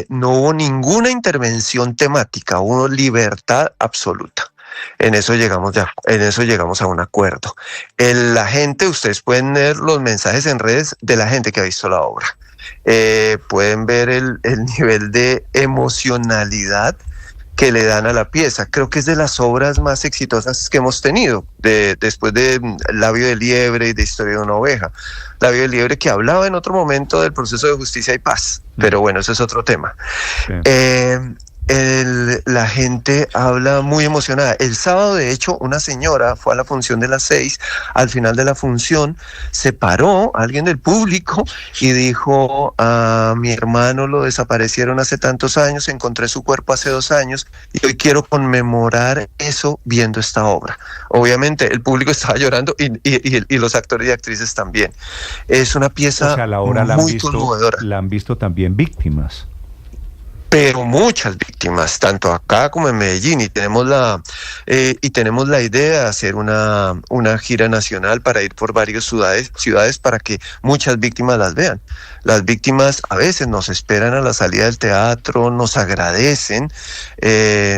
No hubo ninguna intervención temática, hubo libertad absoluta. En eso llegamos a un acuerdo. La gente, ustedes pueden ver los mensajes en redes de la gente que ha visto la obra. Pueden ver el nivel de emocionalidad que le dan a la pieza. Creo que es de las obras más exitosas que hemos tenido, después de Labio de Liebre y de Historia de una oveja. Labio de Liebre, que hablaba en otro momento del proceso de justicia y paz, pero bueno, eso es otro tema. Sí. la gente habla muy emocionada. El sábado, de hecho, una señora fue a la función de las 6, al final de la función se paró alguien del público y dijo: a mi hermano lo desaparecieron hace tantos años, encontré su cuerpo hace 2 años y hoy quiero conmemorar eso viendo esta obra. Obviamente el público estaba llorando y los actores y actrices también. Es una pieza, o sea, la obra muy conmovedora.
La han visto también víctimas.
Pero muchas víctimas, tanto acá como en Medellín, y tenemos la idea de hacer una gira nacional para ir por varias ciudades para que muchas víctimas las vean. Las víctimas a veces nos esperan a la salida del teatro, nos agradecen.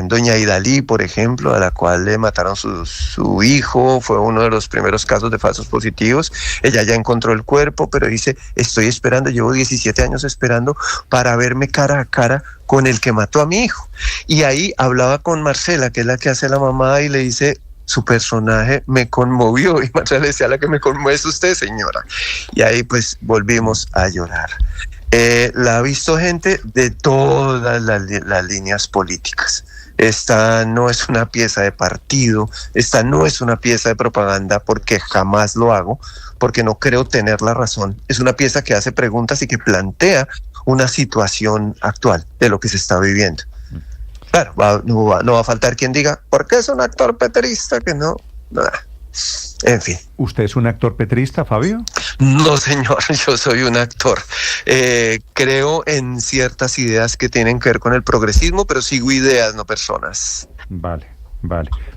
Doña Idalí, por ejemplo, a la cual le mataron su hijo, fue uno de los primeros casos de falsos positivos. Ella ya encontró el cuerpo, pero dice: estoy esperando, llevo 17 años esperando para verme cara a cara con el que mató a mi hijo. Y ahí hablaba con Marcela, que es la que hace la mamá, y le dice: su personaje me conmovió. Y Marcela le decía: la que me conmueve es usted, señora. Y ahí pues volvimos a llorar. La ha visto gente de todas las líneas políticas. Esta no es una pieza de partido, esta no es una pieza de propaganda, porque jamás lo hago, porque no creo tener la razón. Es una pieza que hace preguntas y que plantea una situación actual de lo que se está viviendo. Claro, no va a faltar quien diga: ¿por qué es un actor petrista? Que no. En fin.
¿Usted es un actor petrista, Fabio?
No, señor, yo soy un actor. Creo en ciertas ideas que tienen que ver con el progresismo, pero sigo ideas, no personas.
Vale.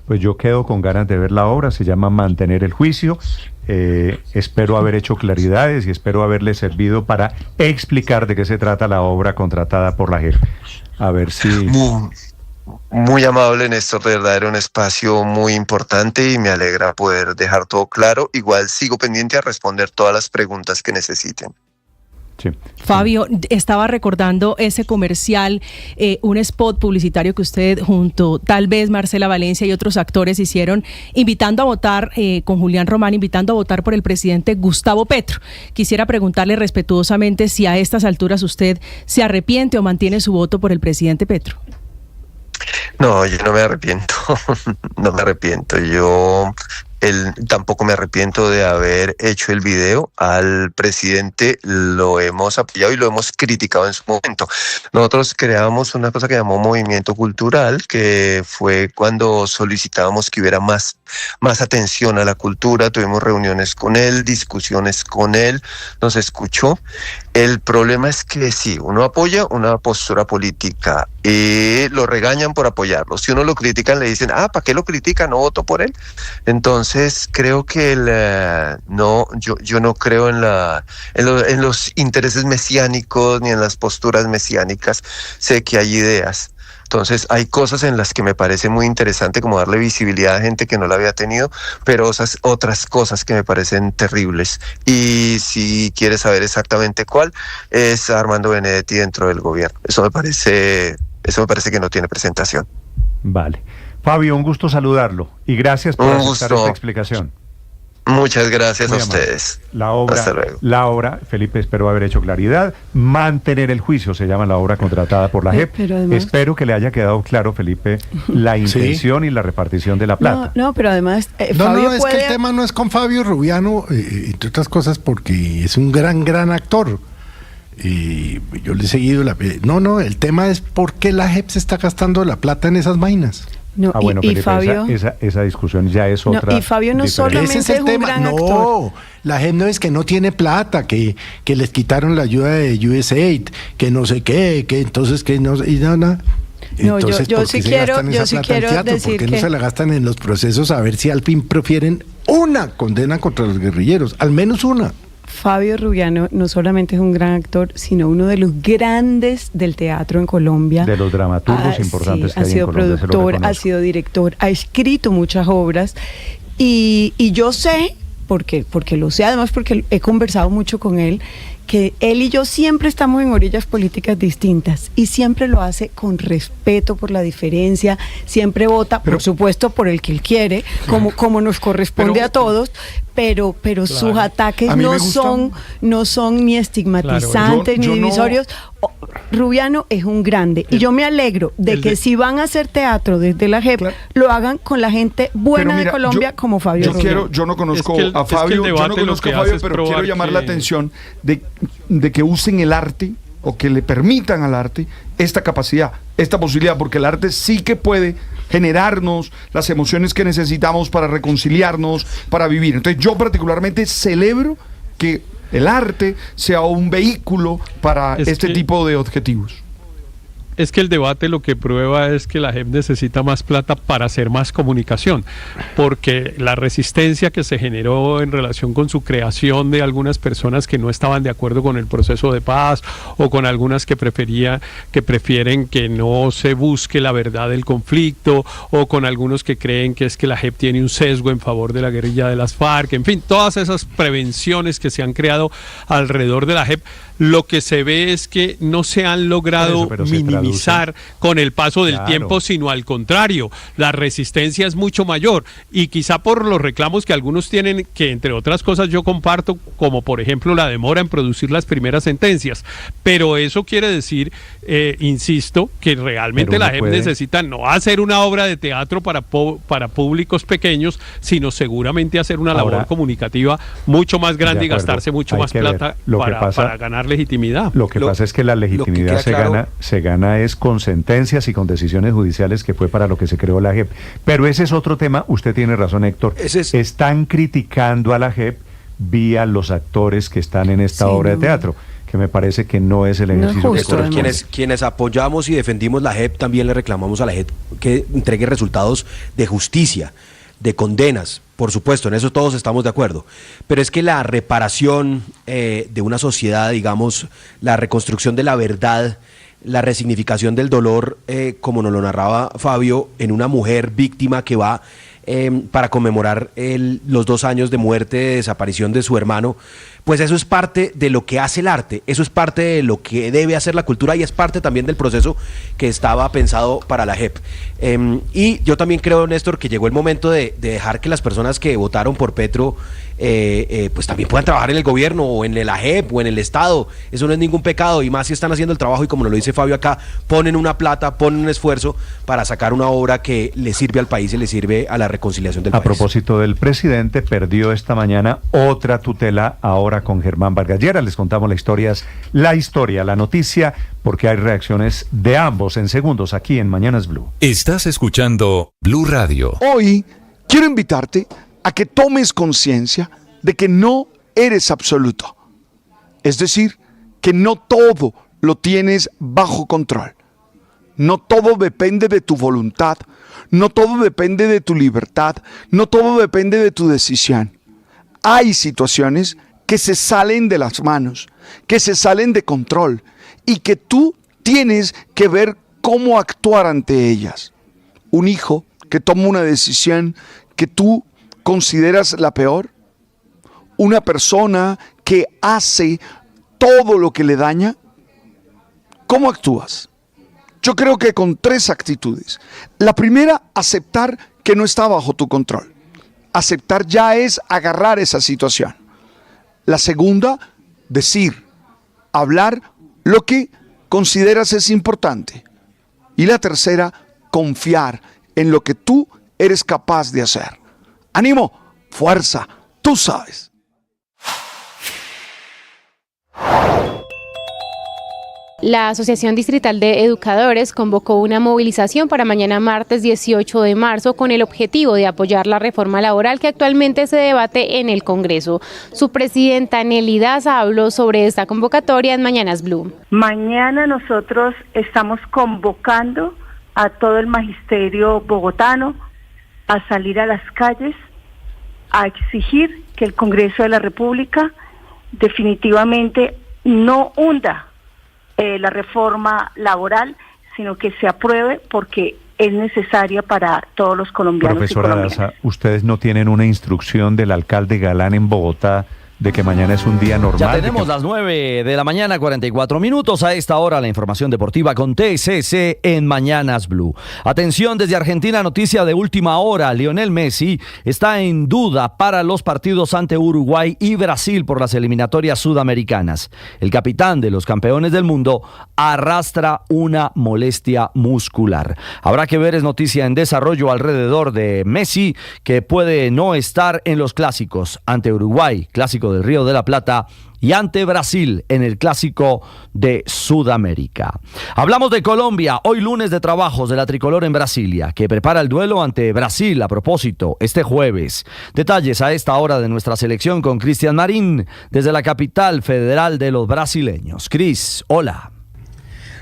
Pues yo quedo con ganas de ver la obra, se llama Mantener el Juicio. Espero haber hecho claridades y espero haberle servido para explicar de qué se trata la obra contratada por la JEP. A ver si...
Muy amable, Néstor, de verdad era un espacio muy importante y me alegra poder dejar todo claro. Igual sigo pendiente a responder todas las preguntas que necesiten.
Sí.
Fabio, estaba recordando ese comercial, un spot publicitario que usted junto tal vez Marcela Valencia y otros actores hicieron, invitando a votar, con Julián Román, invitando a votar por el presidente Gustavo Petro. Quisiera preguntarle respetuosamente si a estas alturas usted se arrepiente o mantiene su voto por el presidente Petro.
No, yo no me arrepiento, no me arrepiento. Yo tampoco me arrepiento de haber hecho el video. Al presidente lo hemos apoyado y lo hemos criticado en su momento. Nosotros creamos una cosa que llamó Movimiento Cultural, que fue cuando solicitábamos que hubiera más atención a la cultura. Tuvimos reuniones con él, discusiones con él, nos escuchó. El problema es que sí, uno apoya una postura política y lo regañan por apoyarlo. Si uno lo critican, le dicen: ¿para qué lo critican? No voto por él. Entonces creo que yo no creo en los intereses mesiánicos ni en las posturas mesiánicas. Sé que hay ideas. Entonces hay cosas en las que me parece muy interesante, como darle visibilidad a gente que no la había tenido, pero esas otras cosas que me parecen terribles. Y si quieres saber exactamente cuál, es Armando Benedetti dentro del gobierno. Eso me parece que no tiene presentación.
Vale. Fabio, un gusto saludarlo y gracias por aceptar esta explicación.
Muchas gracias a ustedes.
Hasta luego. La obra, Felipe, espero haber hecho claridad. Mantener el Juicio se llama la obra contratada por la JEP. Además, espero que le haya quedado claro, Felipe, la intención y la repartición de la plata.
No, pero además
Fabio es que el tema no es con Fabio Rubiano, entre otras cosas porque es un gran actor. Yo le he seguido el tema es por qué la JEP se está gastando la plata en esas vainas.
No,
bueno, Felipe,
Fabio,
esa discusión ya es otra.
Y Fabio no solamente es un gran actor.
No, la gente no es que no tiene plata, que les quitaron la ayuda de USAID, que no sé qué, que entonces que no y nada. Entonces,
yo sí quiero decir
¿por qué no se la gastan en los procesos a ver si al fin profieren una condena contra los guerrilleros, al menos una?
Fabio Rubiano no solamente es un gran actor, sino uno de los grandes del teatro en Colombia.
De los dramaturgos importantes que hay en Colombia.
Ha sido productor, ha sido director, ha escrito muchas obras y yo sé, porque lo sé, además porque he conversado mucho con él, que él y yo siempre estamos en orillas políticas distintas y siempre lo hace con respeto por la diferencia, siempre vota, por supuesto, por el que él quiere, como nos corresponde a todos, pero sus ataques no son ni estigmatizantes ni divisorios. Rubiano es un grande y yo me alegro de que si van a hacer teatro desde la JEP lo hagan con la gente buena de Colombia como Fabio Rubiano.
Yo no conozco a Fabio, pero quiero llamar la atención de que usen el arte o que le permitan al arte esta capacidad, esta posibilidad, porque el arte sí que puede generarnos las emociones que necesitamos para reconciliarnos, para vivir. Entonces yo particularmente celebro que el arte sea un vehículo para tipo de objetivos.
Es que el debate lo que prueba es que la JEP necesita más plata para hacer más comunicación, porque la resistencia que se generó en relación con su creación de algunas personas que no estaban de acuerdo con el proceso de paz o con algunas que prefieren que no se busque la verdad del conflicto, o con algunos que creen que es que la JEP tiene un sesgo en favor de la guerrilla de las FARC, en fin, todas esas prevenciones que se han creado alrededor de la JEP, lo que se ve es que no se han logrado minimizar con el paso del tiempo, sino al contrario, la resistencia es mucho mayor, y quizá por los reclamos que algunos tienen, que entre otras cosas yo comparto, como por ejemplo la demora en producir las primeras sentencias, pero eso quiere decir, insisto, que realmente la JEP necesita no hacer una obra de teatro para públicos pequeños, sino seguramente hacer una labor comunicativa mucho más grande y gastarse mucho más plata para ganar legitimidad.
Lo que pasa es que la legitimidad se gana es con sentencias y con decisiones judiciales, que fue para lo que se creó la JEP. Pero ese es otro tema, usted tiene razón, Héctor. Están criticando a la JEP vía los actores que están en esta obra de teatro, que me parece que no es el ejercicio
quienes apoyamos y defendimos la JEP también le reclamamos a la JEP que entregue resultados de justicia, de condenas. Por supuesto, en eso todos estamos de acuerdo, pero es que la reparación de una sociedad, digamos, la reconstrucción de la verdad, la resignificación del dolor, como nos lo narraba Fabio, en una mujer víctima que va para conmemorar los 2 años de muerte, de desaparición de su hermano, pues eso es parte de lo que hace el arte, eso es parte de lo que debe hacer la cultura y es parte también del proceso que estaba pensado para la JEP. Y yo también creo, Néstor, que llegó el momento de dejar que las personas que votaron por Petro pues también puedan trabajar en el gobierno o en la JEP o en el Estado. Eso no es ningún pecado, y más si están haciendo el trabajo y, como nos lo dice Fabio acá, ponen una plata, ponen un esfuerzo para sacar una obra que le sirve al país y le sirve a la reconciliación del país.
A propósito del presidente, perdió esta mañana otra tutela, ahora con Germán Vargas Lleras. Les contamos la historia, la noticia, porque hay reacciones de ambos en segundos aquí en Mañanas Blue.
Estás escuchando Blue Radio.
Hoy quiero invitarte a que tomes conciencia de que no eres absoluto. Es decir, que no todo lo tienes bajo control. No todo depende de tu voluntad, no todo depende de tu libertad, no todo depende de tu decisión. Hay situaciones que se salen de las manos, que se salen de control y que tú tienes que ver cómo actuar ante ellas. Un hijo que toma una decisión que tú consideras la peor, una persona que hace todo lo que le daña, ¿cómo actúas? Yo creo que con 3 actitudes. La primera, aceptar que no está bajo tu control. Aceptar ya es agarrar esa situación. La segunda, decir, hablar lo que consideras es importante. Y la tercera, confiar en lo que tú eres capaz de hacer. ¡Ánimo! ¡Fuerza! ¡Tú sabes!
La Asociación Distrital de Educadores convocó una movilización para mañana martes 18 de marzo con el objetivo de apoyar la reforma laboral que actualmente se debate en el Congreso. Su presidenta Nelly Daza habló sobre esta convocatoria en Mañanas Blue.
Mañana nosotros estamos convocando a todo el magisterio bogotano a salir a las calles a exigir que el Congreso de la República definitivamente no hunda la reforma laboral, sino que se apruebe porque es necesaria para todos los colombianos.
Profesora Daza, ¿ustedes no tienen una instrucción del alcalde Galán en Bogotá de que mañana es un día normal.
Ya tenemos las 9 de la mañana, 44 minutos. A esta hora la información deportiva con TCC en Mañanas Blue. Atención, desde Argentina, noticia de última hora. Lionel Messi está en duda para los partidos ante Uruguay y Brasil por las eliminatorias sudamericanas. El capitán de los campeones del mundo arrastra una molestia muscular. Habrá que ver, es noticia en desarrollo alrededor de Messi, que puede no estar en los clásicos ante Uruguay, clásico del Río de la Plata, y ante Brasil en el clásico de Sudamérica. Hablamos de Colombia, hoy lunes de trabajos de la tricolor en Brasilia, que prepara el duelo ante Brasil a propósito este jueves. Detalles a esta hora de nuestra selección con Cristian Marín desde la capital federal de los brasileños. Cris, hola.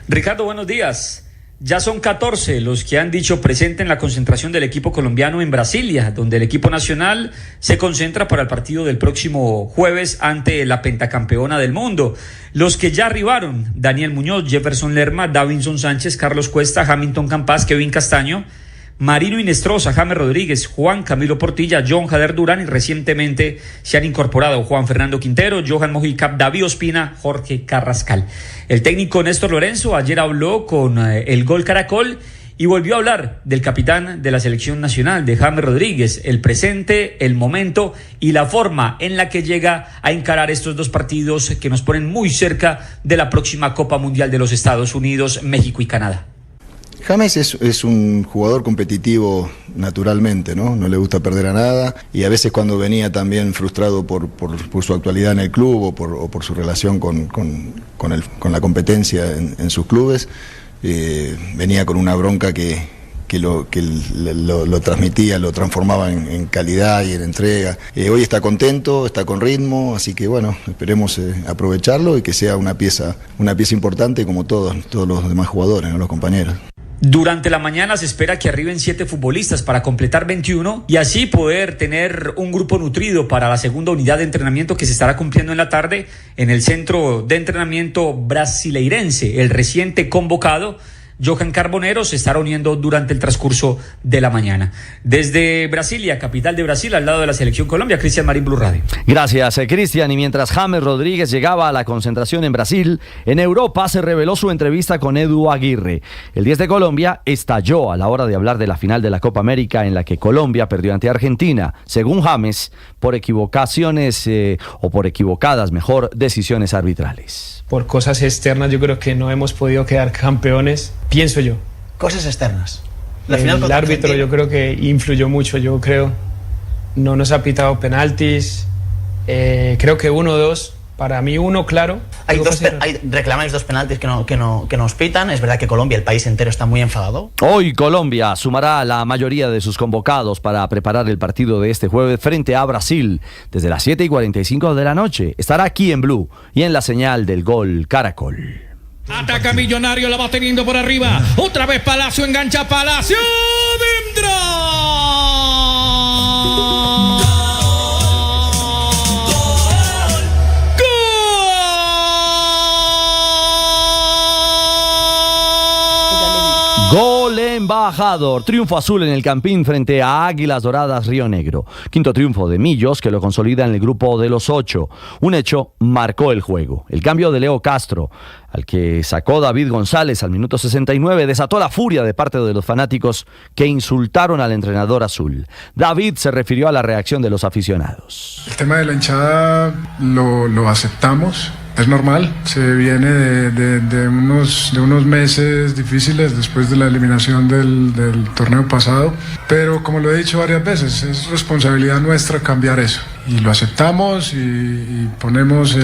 Ricardo, buenos días. Ya son 14 los que han dicho presente en la concentración del equipo colombiano en Brasilia, donde el equipo nacional se concentra para el partido del próximo jueves ante la pentacampeona del mundo. Los que ya arribaron: Daniel Muñoz, Jefferson Lerma, Davinson Sánchez, Carlos Cuesta, Hamilton Campas, Kevin Castaño, Marino Inestrosa, James Rodríguez, Juan Camilo Portilla, John Jader Durán, y recientemente se han incorporado Juan Fernando Quintero, Johan Mojica, David Ospina, Jorge Carrascal. El técnico Néstor Lorenzo ayer habló con el Gol Caracol y volvió a hablar del capitán de la selección nacional, de James Rodríguez, el presente, el momento y la forma en la que llega a encarar estos dos partidos que nos ponen muy cerca de la próxima Copa Mundial de los Estados Unidos, México y Canadá.
James es un jugador competitivo naturalmente, ¿no? No le gusta perder a nada, y a veces cuando venía también frustrado por su actualidad en el club o por su relación con la competencia en sus clubes, venía con una bronca que lo transmitía, lo transformaba en calidad y en entrega. Hoy está contento, está con ritmo, así que bueno, esperemos aprovecharlo y que sea una pieza importante como todos los demás jugadores, ¿no? Los compañeros.
Durante la mañana se espera que arriben 7 futbolistas para completar 21 y así poder tener un grupo nutrido para la segunda unidad de entrenamiento que se estará cumpliendo en la tarde en el centro de entrenamiento brasileirense. El reciente convocado Johan Carbonero se estará uniendo durante el transcurso de la mañana. Desde Brasilia, capital de Brasil, al lado de la selección Colombia, Cristian Marín, Blue Radio.
Gracias, Cristian. Y mientras James Rodríguez llegaba a la concentración en Brasil, en Europa se reveló su entrevista con Edu Aguirre. El 10 de Colombia estalló a la hora de hablar de la final de la Copa América en la que Colombia perdió ante Argentina, según James, por equivocaciones o por equivocadas, mejor, decisiones arbitrales.
Por cosas externas yo creo que no hemos podido quedar campeones, pienso yo.
Cosas externas.
El árbitro yo creo que influyó mucho, yo creo. No nos ha pitado penaltis, creo que 1 o 2, para mí 1 claro.
Reclamáis 2 penaltis que nos pitan. Es verdad que Colombia, el país entero, está muy enfadado.
Hoy Colombia sumará a la mayoría de sus convocados para preparar el partido de este jueves frente a Brasil. Desde las 7:45 de la noche estará aquí en Blue y en la señal del Gol Caracol.
Ataca Millonario, la va teniendo por arriba. Otra vez Palacio, engancha Palacio. ¡Dentro!
Gol embajador, triunfo azul en el Campín frente a Águilas Doradas Río Negro. Quinto triunfo de Millos que lo consolida en el grupo de los 8. Un hecho marcó el juego. El cambio de Leo Castro, al que sacó David González al minuto 69, desató la furia de parte de los fanáticos que insultaron al entrenador azul. David se refirió a la reacción de los aficionados.
El tema de la hinchada lo aceptamos. Es normal, se viene de unos meses difíciles después de la eliminación del torneo pasado, pero como lo he dicho varias veces, es responsabilidad nuestra cambiar eso. Y lo aceptamos y ponemos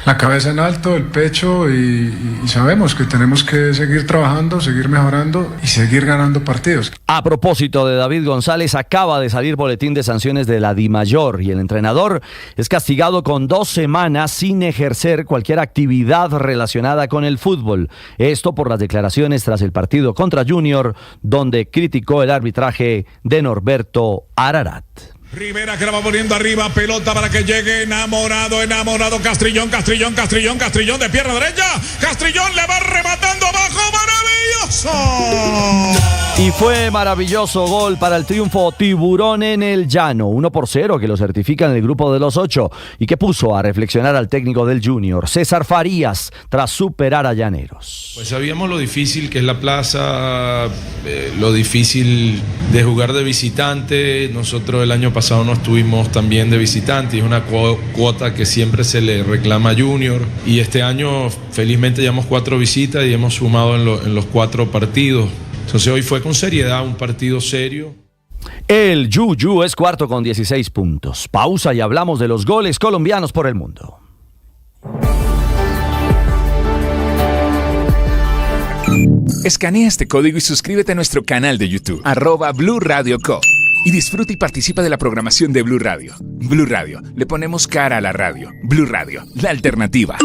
la cabeza en alto, el pecho y sabemos que tenemos que seguir trabajando, seguir mejorando y seguir ganando partidos.
A propósito de David González, acaba de salir boletín de sanciones de la DIMAYOR y el entrenador es castigado con 2 semanas sin ejercer cualquier actividad relacionada con el fútbol. Esto por las declaraciones tras el partido contra Junior, donde criticó el arbitraje de Norberto Ararat.
Rivera que la va poniendo arriba, pelota para que llegue enamorado, Castrillón de pierna derecha, Castrillón le va rematando abajo, maravilloso.
Y fue maravilloso gol para el triunfo Tiburón en el Llano, 1-0 que lo certifica en el grupo de los 8 y que puso a reflexionar al técnico del Junior, César Farías, tras superar a Llaneros.
Pues sabíamos lo difícil que es la plaza, lo difícil de jugar de visitante. Nosotros el año pasado no estuvimos también de visitante y es una cuota que siempre se le reclama a Junior. Y este año felizmente llevamos 4 visitas y hemos sumado en los 4 partidos. Entonces hoy fue con seriedad, un partido serio.
El Yuyu es cuarto con 16 puntos. Pausa y hablamos de los goles colombianos por el mundo.
Escanea este código y suscríbete a nuestro canal de YouTube, @Blue Radio Co. Y disfruta y participa de la programación de Blue Radio. Blue Radio, le ponemos cara a la radio. Blue Radio, la alternativa.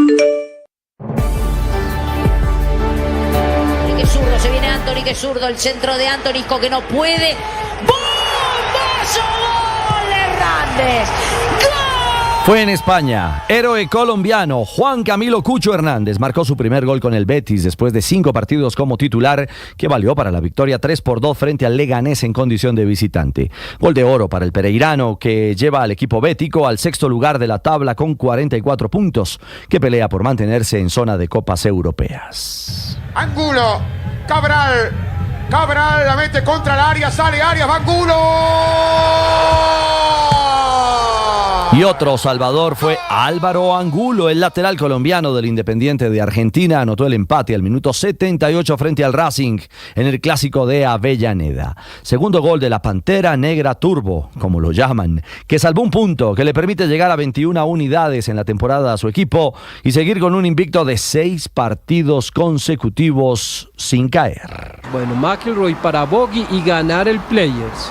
Que zurdo, se viene Anthony, que zurdo, el centro de Anthony, que no puede. ¡Bombazo! ¡Gol! Hernández.
Fue en España. Héroe colombiano Juan Camilo Cucho Hernández marcó su primer gol con el Betis después de 5 partidos como titular, que valió para la victoria 3-2 frente al Leganés en condición de visitante. Gol de oro para el pereirano, que lleva al equipo bético al 6º lugar de la tabla con 44 puntos, que pelea por mantenerse en zona de copas europeas.
Angulo, Cabral, la mete contra el área, sale Arias, Angulo.
Y otro salvador fue Álvaro Angulo, el lateral colombiano del Independiente de Argentina, anotó el empate al minuto 78 frente al Racing en el clásico de Avellaneda. Segundo gol de la Pantera Negra Turbo, como lo llaman, que salvó un punto que le permite llegar a 21 unidades en la temporada a su equipo y seguir con un invicto de 6 partidos consecutivos sin caer.
Bueno, McIlroy para bogey y ganar el Players.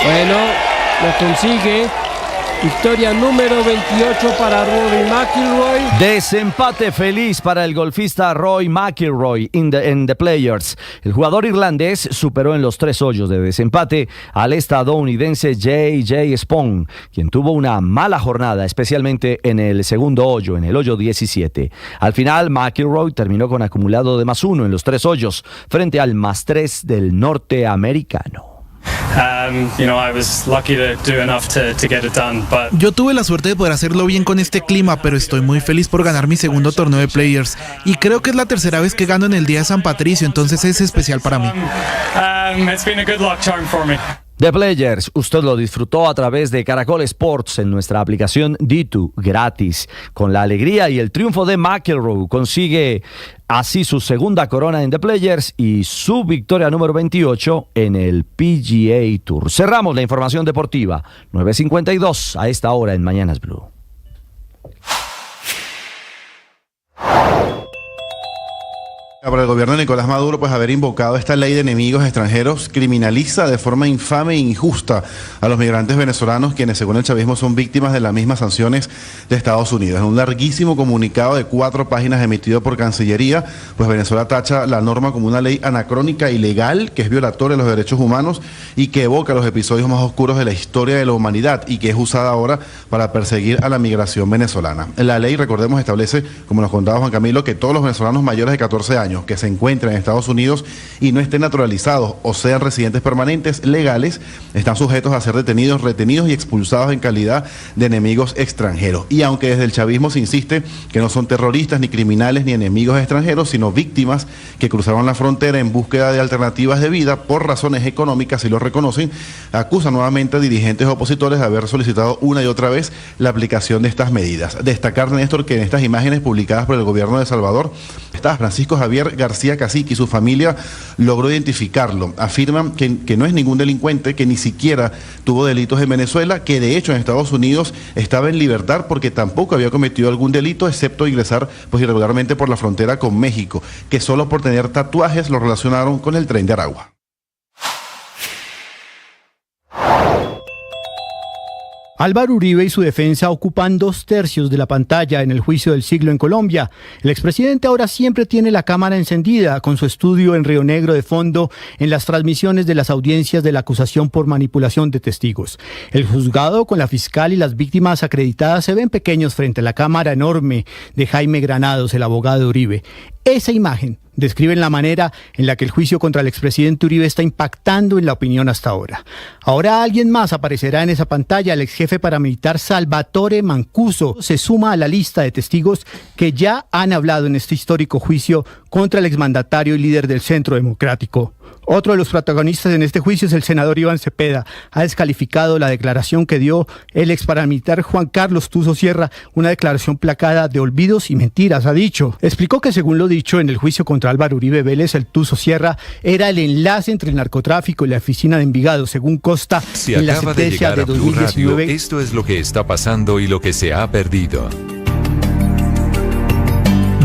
Bueno, lo consigue. Victoria número 28 para Rory McIlroy.
Desempate feliz para el golfista Rory McIlroy en the Players. El jugador irlandés superó en los 3 hoyos de desempate al estadounidense J.J. Spaun, quien tuvo una mala jornada, especialmente en el segundo hoyo, en el hoyo 17. Al final, McIlroy terminó con acumulado de +1 en los 3 hoyos, frente al +3 del norteamericano.
Yo tuve la suerte de poder hacerlo bien con este clima, pero estoy muy feliz por ganar mi segundo torneo de Players y creo que es la tercera vez que gano en el día de San Patricio, entonces es especial para mí.
The Players, usted lo disfrutó a través de Caracol Sports en nuestra aplicación D2 gratis. Con la alegría y el triunfo de McIlroy, consigue así su segunda corona en The Players y su victoria número 28 en el PGA Tour. Cerramos la información deportiva. 9:52 a esta hora en Mañanas Blue.
Para el gobierno de Nicolás Maduro, pues haber invocado esta ley de enemigos extranjeros criminaliza de forma infame e injusta a los migrantes venezolanos, quienes según el chavismo son víctimas de las mismas sanciones de Estados Unidos. En un larguísimo comunicado de 4 páginas emitido por Cancillería, pues Venezuela tacha la norma como una ley anacrónica, ilegal, que es violatoria de los derechos humanos y que evoca los episodios más oscuros de la historia de la humanidad y que es usada ahora para perseguir a la migración venezolana. La ley, recordemos, establece, como nos contaba Juan Camilo, que todos los venezolanos mayores de 14 años que se encuentran en Estados Unidos y no estén naturalizados o sean residentes permanentes legales, están sujetos a ser detenidos, retenidos y expulsados en calidad de enemigos extranjeros. Y aunque desde el chavismo se insiste que no son terroristas, ni criminales, ni enemigos extranjeros, sino víctimas que cruzaron la frontera en búsqueda de alternativas de vida por razones económicas, y lo reconocen, acusan nuevamente a dirigentes opositores de haber solicitado una y otra vez la aplicación de estas medidas. Destacar, Néstor, que en estas imágenes publicadas por el gobierno de El Salvador está Francisco Javier García Cacique y su familia logró identificarlo. Afirman que no es ningún delincuente, que ni siquiera tuvo delitos en Venezuela, que de hecho en Estados Unidos estaba en libertad porque tampoco había cometido algún delito, excepto ingresar pues irregularmente por la frontera con México, que solo por tener tatuajes lo relacionaron con el Tren de Aragua.
Álvaro Uribe y su defensa ocupan 2/3 de la pantalla en el juicio del siglo en Colombia. El expresidente ahora siempre tiene la cámara encendida, con su estudio en Río Negro de fondo en las transmisiones de las audiencias de la acusación por manipulación de testigos. El juzgado, con la fiscal y las víctimas acreditadas, se ven pequeños frente a la cámara enorme de Jaime Granados, el abogado de Uribe. Esa imagen describen la manera en la que el juicio contra el expresidente Uribe está impactando en la opinión hasta ahora. Ahora alguien más aparecerá en esa pantalla, el exjefe paramilitar Salvatore Mancuso se suma a la lista de testigos que ya han hablado en este histórico juicio contra el exmandatario y líder del Centro Democrático. Otro de los protagonistas en este juicio es el senador Iván Cepeda. Ha descalificado la declaración que dio el ex paramilitar Juan Carlos Tuzo Sierra, una declaración plagada de olvidos y mentiras, ha dicho. Explicó que según lo dicho en el juicio contra Álvaro Uribe Vélez, el Tuzo Sierra era el enlace entre el narcotráfico y la oficina de Envigado, según consta
Si
en la
acaba de
sentencia
llegar
de
a Blue Radio,
2019.
esto es lo que está pasando y lo que se ha perdido.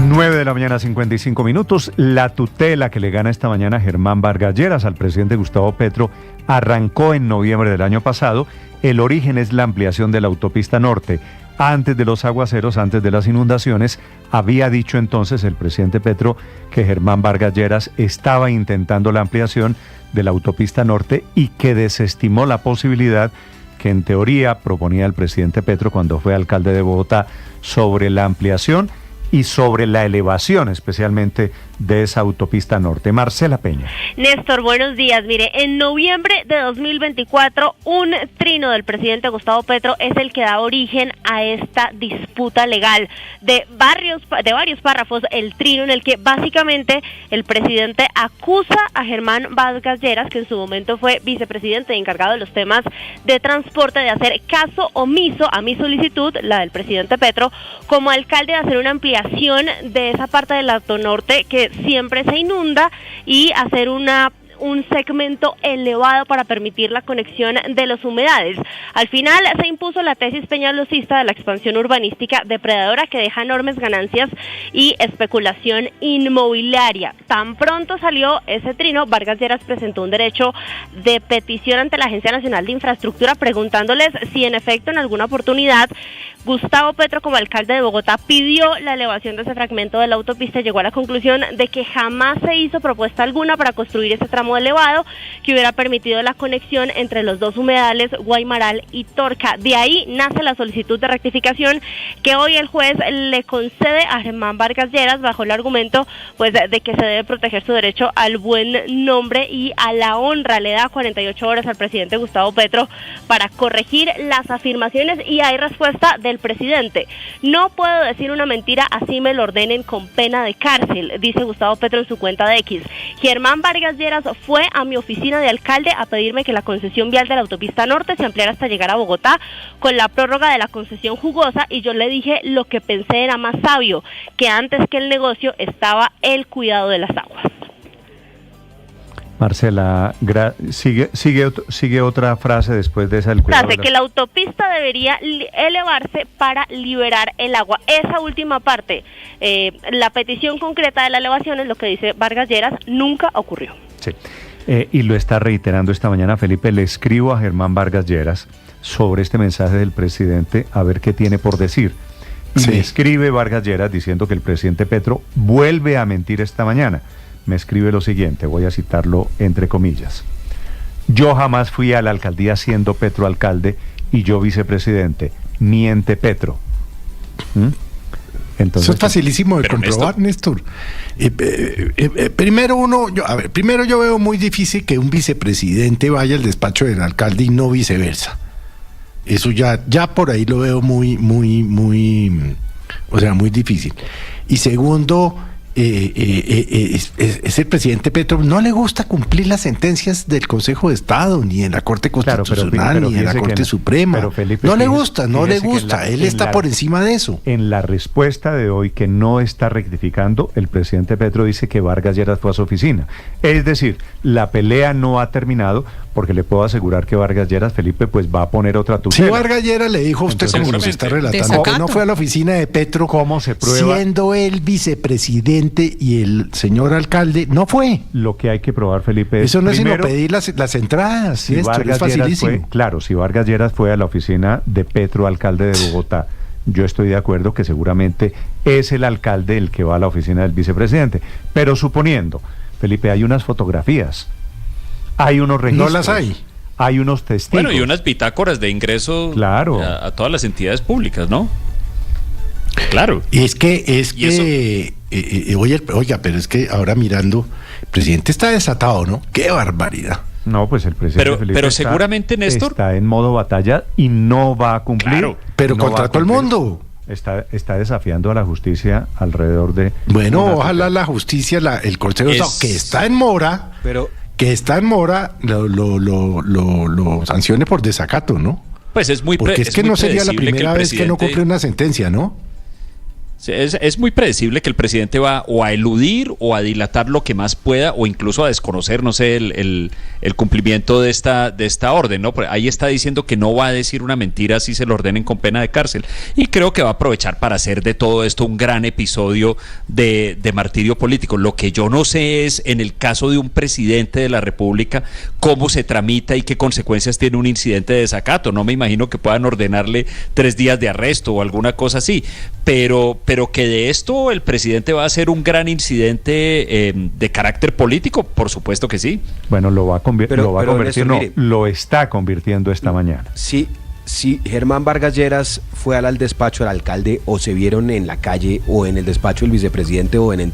9 de la mañana, 55 minutos. La tutela que le gana esta mañana Germán Vargas Lleras al presidente Gustavo Petro arrancó en noviembre del año pasado. El origen es la ampliación de la autopista norte. Antes de los aguaceros, antes de las inundaciones, había dicho entonces el presidente Petro que Germán Vargas Lleras estaba intentando la ampliación de la autopista norte y que desestimó la posibilidad que en teoría proponía el presidente Petro cuando fue alcalde de Bogotá sobre la ampliación y sobre la elevación especialmente de esa autopista norte. Marcela Peña.
Néstor, buenos días. Mire, en noviembre de 2024, un trino del presidente Gustavo Petro es el que da origen a esta disputa legal de varios párrafos, el trino en el que básicamente el presidente acusa a Germán Vargas Lleras, que en su momento fue vicepresidente y encargado de los temas de transporte, de hacer caso omiso a mi solicitud, la del presidente Petro, como alcalde, de hacer una ampliación de esa parte del Alto Norte que siempre se inunda y hacer un segmento elevado para permitir la conexión de las humedades. Al final se impuso la tesis peñalosista de la expansión urbanística depredadora que deja enormes ganancias y especulación inmobiliaria. Tan pronto salió ese trino, Vargas Lleras presentó un derecho de petición ante la Agencia Nacional de Infraestructura preguntándoles si en efecto en alguna oportunidad Gustavo Petro, como alcalde de Bogotá, pidió la elevación de ese fragmento de la autopista y llegó a la conclusión de que jamás se hizo propuesta alguna para construir ese tramo elevado que hubiera permitido la conexión entre los dos humedales Guaymaral y Torca. De ahí nace la solicitud de rectificación que hoy el juez le concede a Germán Vargas Lleras bajo el argumento pues de que se debe proteger su derecho al buen nombre y a la honra. Le da 48 horas al presidente Gustavo Petro para corregir las afirmaciones y hay respuesta del presidente. No puedo decir una mentira, así me lo ordenen con pena de cárcel, dice Gustavo Petro en su cuenta de X. Germán Vargas Lleras fue a mi oficina de alcalde a pedirme que la concesión vial de la autopista norte se ampliara hasta llegar a Bogotá con la prórroga de la concesión jugosa y yo le dije lo que pensé era más sabio, que antes que el negocio estaba el cuidado de las aguas.
Marcela, sigue otra frase después de esa del cuidado.
Que la autopista debería elevarse para liberar el agua. Esa última parte, la petición concreta de la elevación es lo que dice Vargas Lleras, nunca ocurrió.
Sí, y lo está reiterando esta mañana Felipe. Le escribo a Germán Vargas Lleras sobre este mensaje del presidente a ver qué tiene por decir. Y me escribe Vargas Lleras diciendo que el presidente Petro vuelve a mentir esta mañana. Me escribe lo siguiente, voy a citarlo entre comillas. Yo jamás fui a la alcaldía siendo Petro alcalde y yo vicepresidente. Miente Petro. Entonces,
eso es facilísimo de comprobar, Néstor. Primero yo veo muy difícil que un vicepresidente vaya al despacho del alcalde y no viceversa. Eso ya por ahí lo veo muy difícil. Y segundo, es el presidente Petro, no le gusta cumplir las sentencias del Consejo de Estado, ni en la Corte Constitucional, ni en la Corte Suprema. Felipe, no le gusta, él está por encima de eso.
En la respuesta de hoy, que no está rectificando, el presidente Petro dice que Vargas Lleras fue a su oficina. Es decir, la pelea no ha terminado, porque le puedo asegurar que Vargas Lleras, Felipe, pues va a poner otra tutela.
Si Vargas Lleras le dijo a usted, como nos está relatando, que no fue a la oficina de Petro,
¿cómo se prueba?
Siendo él vicepresidente y el señor alcalde no fue.
Lo que hay que probar, Felipe, es
eso no
primero,
es sino pedir las entradas.
Si Vargas Lleras si Vargas Lleras fue a la oficina de Petro, alcalde de Bogotá, yo estoy de acuerdo que seguramente es el alcalde el que va a la oficina del vicepresidente. Pero suponiendo, Felipe, hay unas fotografías, hay unos registros.
No las hay.
Hay unos testigos.
Bueno, y unas bitácoras de ingreso a todas las entidades públicas, ¿no?
Claro.
Oiga, pero es que ahora mirando, el presidente está desatado, ¿no? ¡Qué barbaridad!
No, pues el presidente
pero seguramente, Néstor,
está en modo batalla y no va a cumplir.
Claro,
pero contra todo el mundo.
Está desafiando a la justicia alrededor de...
Bueno, ojalá la justicia, el Consejo de Estado, que está en mora, lo sancione por desacato, ¿no?
Pues es muy
porque es que no sería la primera vez que no cumple una sentencia, ¿no?
Es muy predecible que el presidente va o a eludir o a dilatar lo que más pueda o incluso a desconocer, no sé, el cumplimiento de esta orden, ¿no? Ahí está diciendo que no va a decir una mentira si se lo ordenen con pena de cárcel. Y creo que va a aprovechar para hacer de todo esto un gran episodio de martirio político. Lo que yo no sé es, en el caso de un presidente de la República, cómo se tramita y qué consecuencias tiene un incidente de desacato. No me imagino que puedan ordenarle 3 días de arresto o alguna cosa así, pero que de esto el presidente va a hacer un gran incidente de carácter político, por supuesto que sí.
Bueno, lo está convirtiendo esta mañana.
Sí. Si Germán Vargas Lleras fue al despacho del alcalde o se vieron en la calle o en el despacho del vicepresidente o en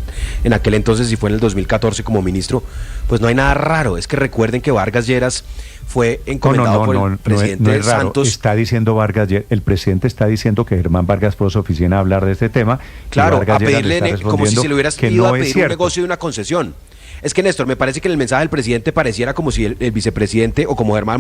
aquel entonces, si fue en el 2014 como ministro, pues no hay nada raro. Es que recuerden que Vargas Lleras fue encomendado por el presidente
no es raro.
Santos.
Está diciendo el presidente está diciendo que Germán Vargas fue a su oficina a hablar de este tema.
Claro,
Vargas
a pedirle como si se le hubiera ido a pedir un negocio y una concesión. Es que, Néstor, me parece que en el mensaje del presidente pareciera como si el vicepresidente o como Germán